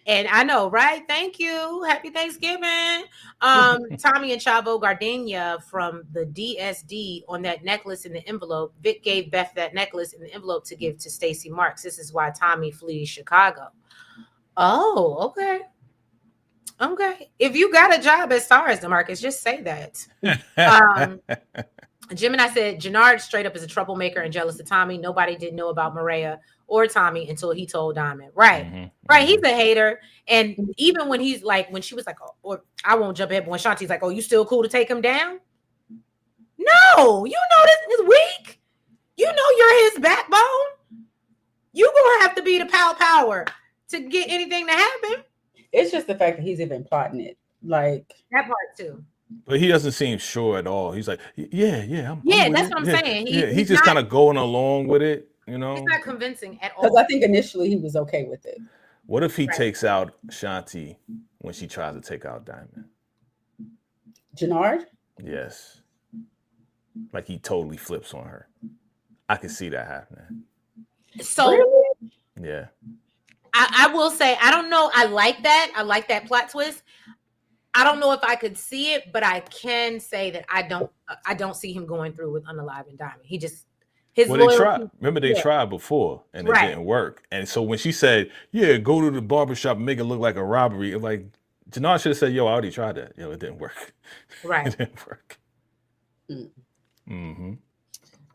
And I know, right? Thank you. Happy Thanksgiving. Tommy and Chavo Gardenia from the DSD on that necklace in the envelope. Vic gave Beth that necklace in the envelope to give to Stacey Marks. This is why Tommy flees Chicago. Oh, okay. Okay. If you got a job at Starz, DeMarcus, just say that. Jim and I said Jannard straight up is a troublemaker and jealous of Tommy. Nobody didn't know about Maria or Tommy until he told Diamond. Right. Mm-hmm. Right. He's a hater. And even when he's like, when she was like, oh, or I won't jump ahead, but when Shanti's like, oh, you still cool to take him down? No, you know this is weak. You know you're his backbone. You gonna have to be the power to get anything to happen. It's just the fact that he's even plotting it. Like that part too. But he doesn't seem sure at all. He's like, yeah, I'm that's what I'm saying. He's just kind of going along with it, you know. He's not convincing at all. Because I think initially he was okay with it. What if he takes out Shanti when she tries to take out Diamond? Jannard? Yes. Like he totally flips on her. I can see that happening. So really? Yeah. I will say, I don't know. I like that. I like that plot twist. I don't know if I could see it, but I can say that I don't see him going through with Unalive and Diamond. He just they tried. Remember they tried before and it didn't work. And so when she said, "Yeah, go to the barbershop and make it look like a robbery," like Jannard should have said, "Yo, I already tried that. Yo, it didn't work." Right. It didn't work. Mm-hmm.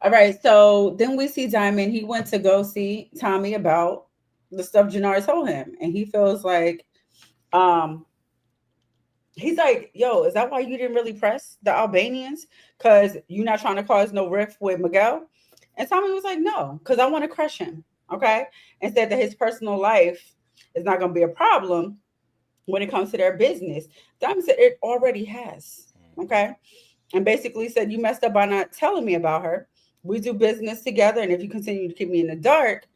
All right. So then we see Diamond. He went to go see Tommy about the stuff Jannard told him, and he feels like, he's like, yo, is that why you didn't really press the Albanians? Because you're not trying to cause no rift with Miguel? And Tommy was like, no, because I want to crush him. Okay. And said that his personal life is not going to be a problem when it comes to their business. Diamond said it already has. Okay. And basically said, you messed up by not telling me about her. We do business together. And if you continue to keep me in the dark,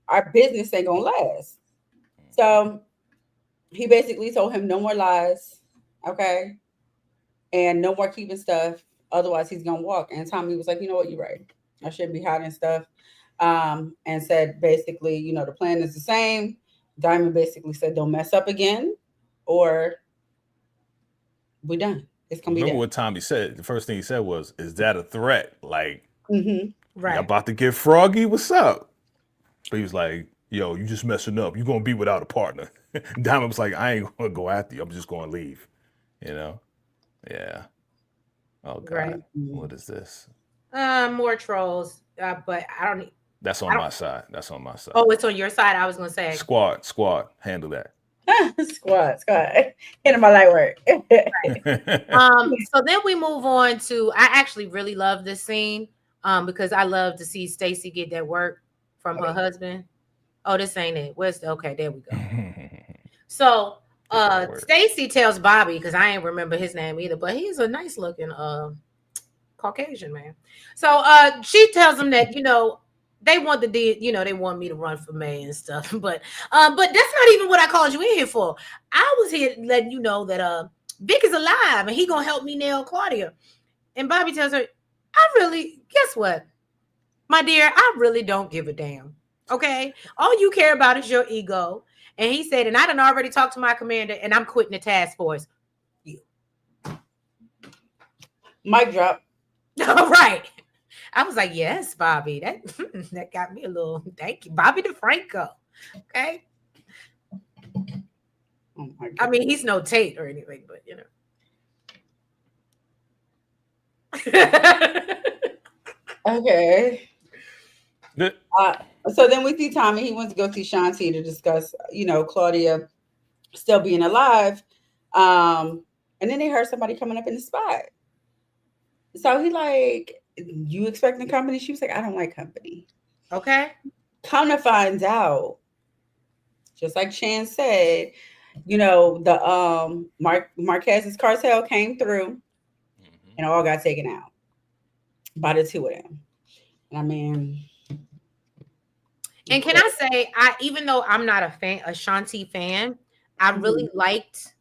our business ain't going to last. So he basically told him no more lies. Okay. And no more keeping stuff. Otherwise, he's going to walk. And Tommy was like, you know what? You're right. I shouldn't be hiding stuff. And said, basically, you know, the plan is the same. Diamond basically said, don't mess up again or we're done. It's going to be Remember what Tommy said? The first thing he said was, is that a threat? Like, right. About to get froggy? What's up? But he was like, yo, you just messing up. You're going to be without a partner. Diamond was like, I ain't going to go after you. I'm just going to leave. You know? Yeah. Oh, God. Right. What is this? More trolls. But I don't... That's on my side. That's on my side. Oh, it's on your side. I was going to say. Squad. Handle that. Squad. Into my light work. So then we move on to... I actually really love this scene because I love to see Stacey get that work from her husband. Oh, this ain't it. Okay, there we go. So Stacey tells Bobby, because I ain't remember his name either, but he's a nice looking Caucasian man. So she tells him that, you know, they want they want me to run for mayor and stuff. But that's not even what I called you in here for. I was here letting you know that Vic is alive and he gonna help me nail Claudia. And Bobby tells her, guess what, my dear, I really don't give a damn. Okay, all you care about is your ego. And he said, and I done already talked to my commander, and I'm quitting the task force. You. Mic drop. All right. I was like, yes, Bobby. That got me a little. Thank you, Bobby DeFranco. Okay. Oh my God. I mean, he's no Tate or anything, but Okay. So then we see Tommy. He wants to go see Shanti to discuss, Claudia still being alive. And then they heard somebody coming up in the spot. So he like, you expecting company? She was like, I don't like company. Okay. Come to find out, just like Chan said, the Marquez's cartel came through and all got taken out by the two of them. And I mean, and can I say, even though I'm not a Shanti fan, I really liked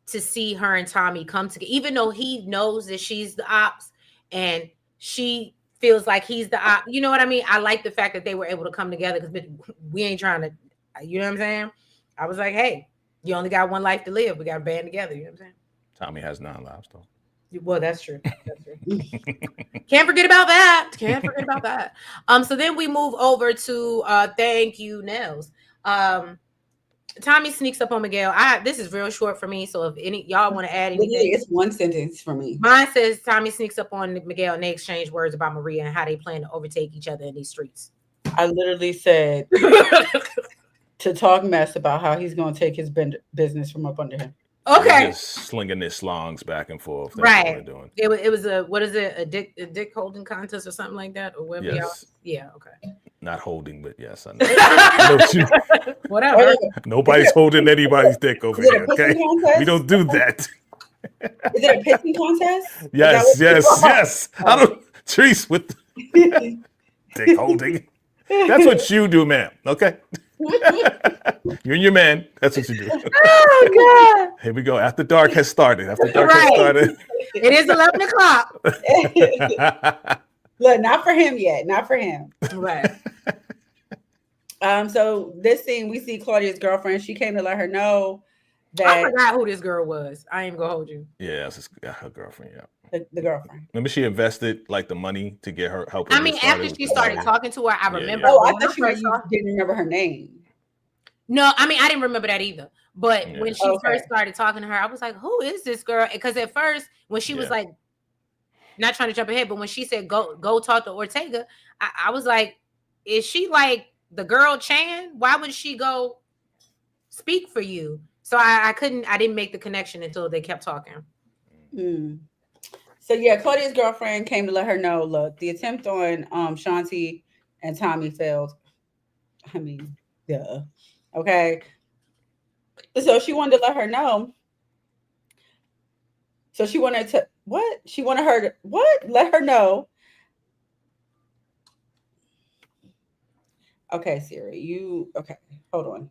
to see her and Tommy come together, even though he knows that she's the ops and she feels like he's the op. You know what I mean? I like the fact that they were able to come together because we ain't trying to, you know what I'm saying? I was like, hey, you only got one life to live. We got to band together. You know what I'm saying? Tommy has 9 lives, though. Well, that's true. Can't forget about that. So then we move over to thank you, Nellz. Tommy sneaks up on Miguel. This is real short for me, so if any y'all want to add anything, it's one sentence for me. Mine says Tommy sneaks up on Miguel and they exchange words about Maria and how they plan to overtake each other in these streets. I literally said to talk mess about how he's going to take his business from up under him. Okay, just slinging their slongs back and forth. That's right. What doing. It was a dick holding contest or something like that, or whatever. Yes. Yeah. Okay. Not holding, but yes, I know. Whatever. Nobody's holding anybody's dick over here. Okay, we don't do that. Is it a pissing contest? Yes. I don't Treese with dick holding. That's what you do, ma'am. Okay. You and your man, that's what you do. Oh God. Here we go. After dark has started. It is 11 o'clock. Look, not for him yet. Not for him. Right. So this scene, we see Claudia's girlfriend. She came to let her know that I forgot who this girl was. I ain't gonna hold you. Yeah, it's her girlfriend. Yeah. The girlfriend. Remember, she invested like the money to get her help. I mean, after she started talking to her, I remember. Oh, I thought you didn't remember her name. No, I mean, I didn't remember that either. But when she first started talking to her, I was like, who is this girl? Because at first, when she was like, not trying to jump ahead, but when she said, go talk to Ortega, I was like, is she like the girl Chan? Why would she go speak for you? So I didn't make the connection until they kept talking. So yeah, Claudia's girlfriend came to let her know, look, the attempt on Shanti and Tommy failed. I mean, yeah. Okay. So she wanted to let her know. So she wanted to let her know. Okay, Siri, hold on.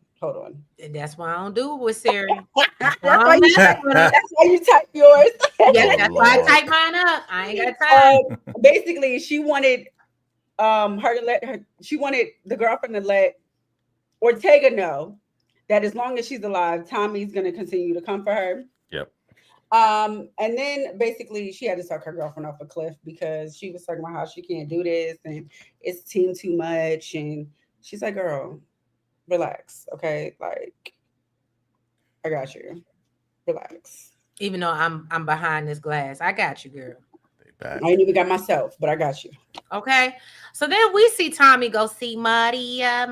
And that's why I don't do it with Siri. That's why you type yours. Yeah, that's why I type mine up. I ain't got time. Basically, she wanted she wanted the girlfriend to let Ortega know that as long as she's alive, Tommy's going to continue to come for her. Yep. And then basically she had to suck her girlfriend off a cliff because she was talking about how she can't do this and it's team too much. And she's like, girl, relax. Okay. Like, I got you. Relax. Even though I'm behind this glass. I got you, girl. I ain't even got myself, but I got you. Okay. So then we see Tommy go see Maria.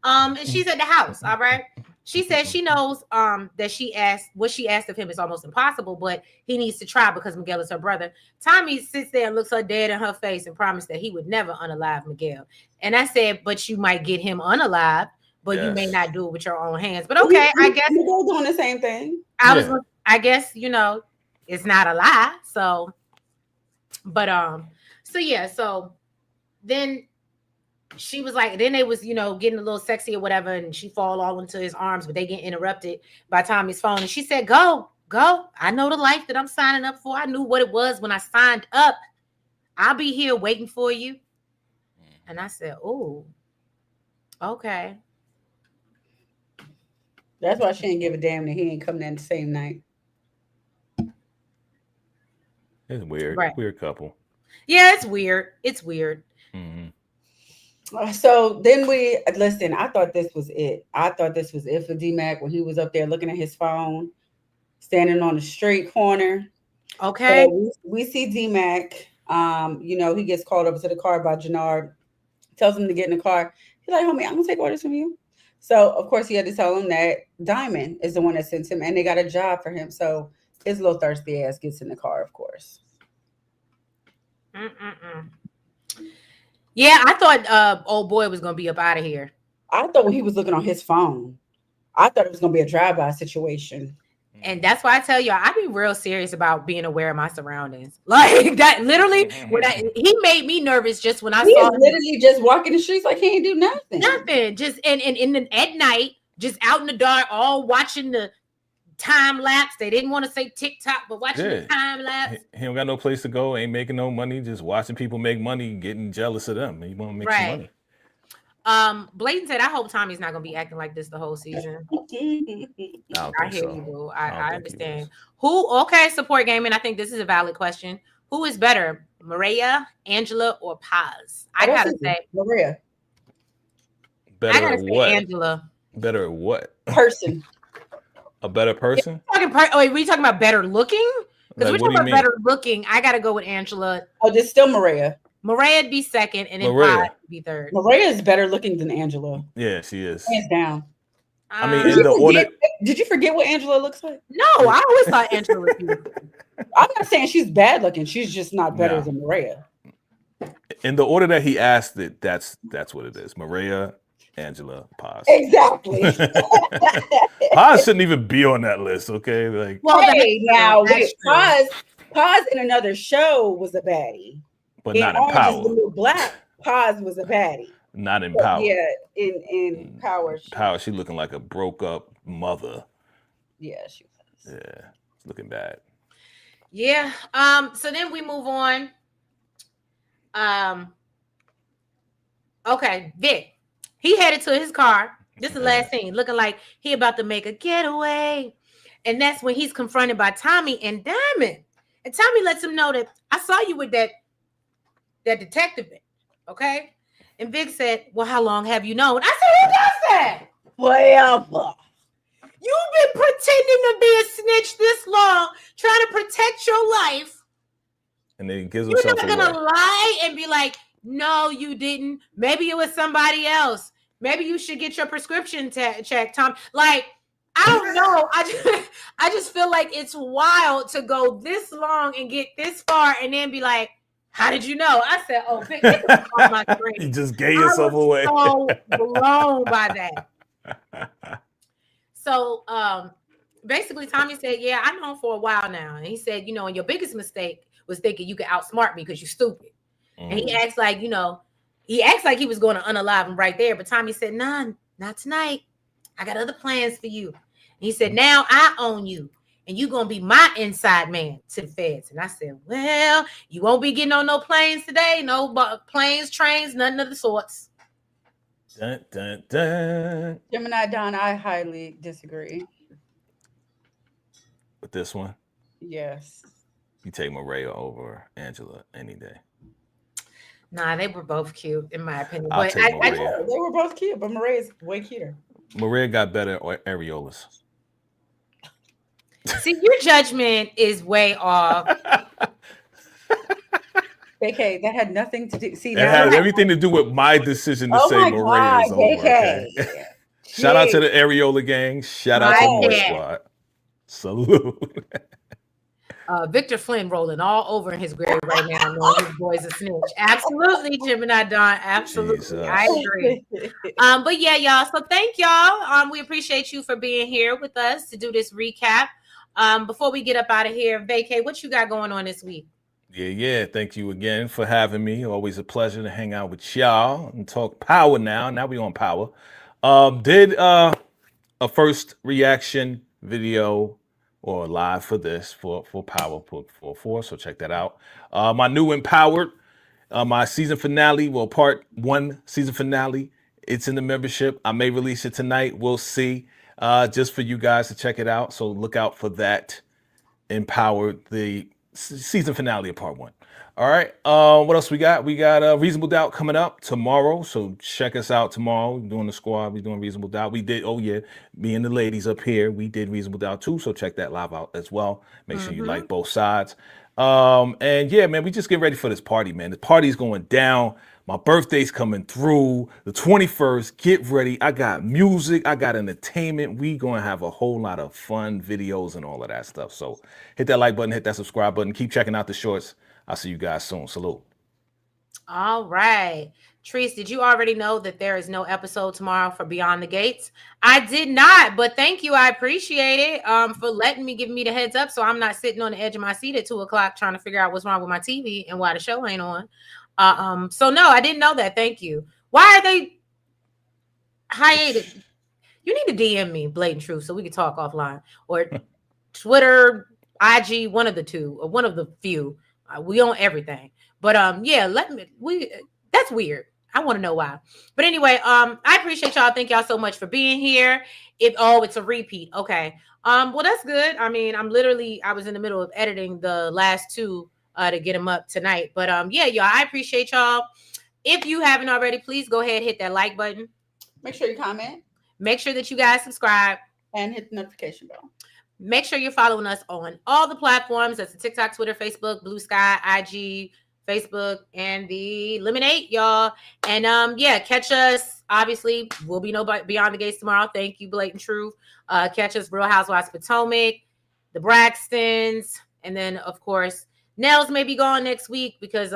And she's at the house. All right. She says she knows that what she asked of him is almost impossible, but he needs to try because Miguel is her brother. Tommy sits there and looks her dead in her face and promised that he would never unalive Miguel. And I said, but you might get him unalive, but you may not do it with your own hands. But okay, I guess we're doing the same thing. I guess, it's not a lie. So, but so then she was like, then they was, you know, getting a little sexy or whatever, and she fall all into his arms, but they get interrupted by Tommy's phone. And she said, go. I know the life that I'm signing up for. I knew what it was when I signed up. I'll be here waiting for you. And I said, oh, okay. That's why she didn't give a damn that he ain't coming in the same night. It's weird. Right. Weird couple. Yeah, it's weird. It's weird. Mm-hmm. So then I thought this was it. I thought this was it for D-Mac when he was up there looking at his phone, standing on the street corner. Okay. So we see D-Mac. You know, he gets called over to the car by Jannard, tells him to get in the car. He's like, homie, I'm going to take orders from you. So, of course, he had to tell him that Diamond is the one that sent him, and they got a job for him. So his little thirsty ass gets in the car, of course. Yeah, I thought old boy was going to be up out of here. I thought when he was looking on his phone, I thought it was going to be a drive-by situation. And that's why I tell you, I be real serious about being aware of my surroundings. Like that, literally, he made me nervous just when I saw him. Literally just walking the streets like he ain't do nothing. Nothing. Just and at night, just out in the dark, all watching the time lapse. They didn't want to say TikTok, but watching the time lapse. He don't got no place to go, ain't making no money, just watching people make money, getting jealous of them. He want to make some money. Bladen said, I hope Tommy's not gonna be acting like this the whole season. I hear you, boo. I understand. Okay, support gaming. I think this is a valid question. Who is better, Maria, Angela, or Paz? I gotta say Maria. Better I gotta at what? Say Angela. Better at what? Person. A better person? We talking about better looking? Because Like, we're talking about better looking. I gotta go with Angela. Oh, there's still Maria. Maria'd be second, and then Paz would be third. Maria is better looking than Angela. Yeah, she is. Hands down. I mean, in the order. Did you forget what Angela looks like? No, I always thought Angela was beautiful. I'm not saying she's bad looking. She's just not better than Maria. In the order that he asked it, that's what it is. Maria, Angela, Paz. Exactly. Paz shouldn't even be on that list, okay? Like, well, now Paz in another show was a baddie. But not in Power. The New Black, Paz was a baddie. Not in Power. Yeah, in Power. Power, she looking like a broke up mother. Yeah, she was. Yeah, it's looking bad. Yeah. So then we move on. Okay, Vic. He headed to his car. This is the last scene, looking like he about to make a getaway. And that's when he's confronted by Tommy and Diamond. And Tommy lets him know that I saw you with that detective, okay? And Vic said, well, how long have you known? I said, who does that? Forever. You've been pretending to be a snitch this long, trying to protect your life. And then he gives himself away. You're not going to lie and be like, no, you didn't. Maybe it was somebody else. Maybe you should get your prescription checked, Tom. Like, I don't know. I just feel like it's wild to go this long and get this far and then be like, how did you know? I said, oh, Vic, on my screen. You just gave yourself away. So blown by that. So basically, Tommy said, yeah, I've known for a while now. And he said, and your biggest mistake was thinking you could outsmart me because you're stupid. And he acts like, he was going to unalive him right there. But Tommy said, nah, not tonight. I got other plans for you. And he said, now I own you. And you're going to be my inside man to the feds. And I said, well, you won't be getting on no planes today. No planes, trains, none of the sorts. Dun, dun, dun. Gemini Don, I highly disagree. With this one? Yes. You take Maria over Angela any day. Nah, they were both cute, in my opinion. I'll take Maria. They were both cute, but Maria's way cuter. Maria got better areolas. See, your judgment is way off. Okay, that had nothing to do. See, it had everything to do with my decision to say Maria is over. Okay? Shout out to the areola gang. Shout out to Moist Squad. Salute. Victor Flynn rolling all over in his grave right now, knowing his boy's a snitch. Absolutely, Gemini Don. Absolutely, Jesus. I agree. But yeah, y'all. So thank y'all. We appreciate you for being here with us to do this recap. Before we get up out of here, Vacay, what you got going on this week? Yeah. Thank you again for having me. Always a pleasure to hang out with y'all and talk power now. Now we on power. Did a first reaction video or live for this for Power 4. So check that out. My new Empowered, my season finale, well, part 1 season finale. It's in the membership. I may release it tonight. We'll see. Just for you guys to check it out. So look out for that. Empowered, the season finale of part 1. All right. What else we got? We got Reasonable Doubt coming up tomorrow. So check us out tomorrow. We're doing the squad. We're doing Reasonable Doubt. We did, me and the ladies up here, we did Reasonable Doubt too. So check that live out as well. Make sure you like both sides. And yeah, man, we just get ready for this party, man. The party's going down. My birthday's coming through the 21st. Get ready. I got music. I got entertainment. We going to have a whole lot of fun videos and all of that stuff. So hit that like button, hit that subscribe button. Keep checking out the shorts. I'll see you guys soon. Salute. All right. Treese, did you already know that there is no episode tomorrow for Beyond the Gates? I did not, but thank you. I appreciate it for giving me the heads up so I'm not sitting on the edge of my seat at 2 o'clock trying to figure out what's wrong with my TV and why the show ain't on. So no, I didn't know that. Thank you. Why are they hiatus? You need to DM me, Blatant Truth, so we can talk offline, or Twitter, IG, one of the two, or one of the few. We own everything, but yeah, that's weird. I want to know why. But anyway, I appreciate y'all. Thank y'all so much for being here. It's a repeat. Okay. Well, that's good. I mean, I was in the middle of editing the last 2 to get them up tonight. But yeah, y'all, I appreciate y'all. If you haven't already, please go ahead, hit that like button. Make sure you comment. Make sure that you guys subscribe. And hit the notification bell. Make sure you're following us on all the platforms. That's the TikTok, Twitter, Facebook, Blue Sky, IG, Facebook, and the Lemonade, y'all. And yeah, catch us. Obviously, we'll be Beyond the Gates tomorrow. Thank you, Blatant Truth. Catch us, Real Housewives Potomac, the Braxtons, and then of course Nellz may be gone next week because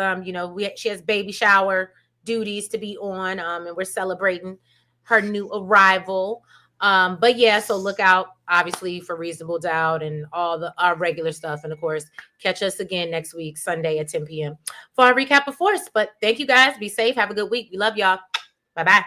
she has baby shower duties to be on, and we're celebrating her new arrival. But yeah, so look out obviously for Reasonable Doubt and all our regular stuff, and of course catch us again next week Sunday at 10 p.m. for our recap of Force. But thank you guys. Be safe. Have a good week. We love y'all. Bye-bye.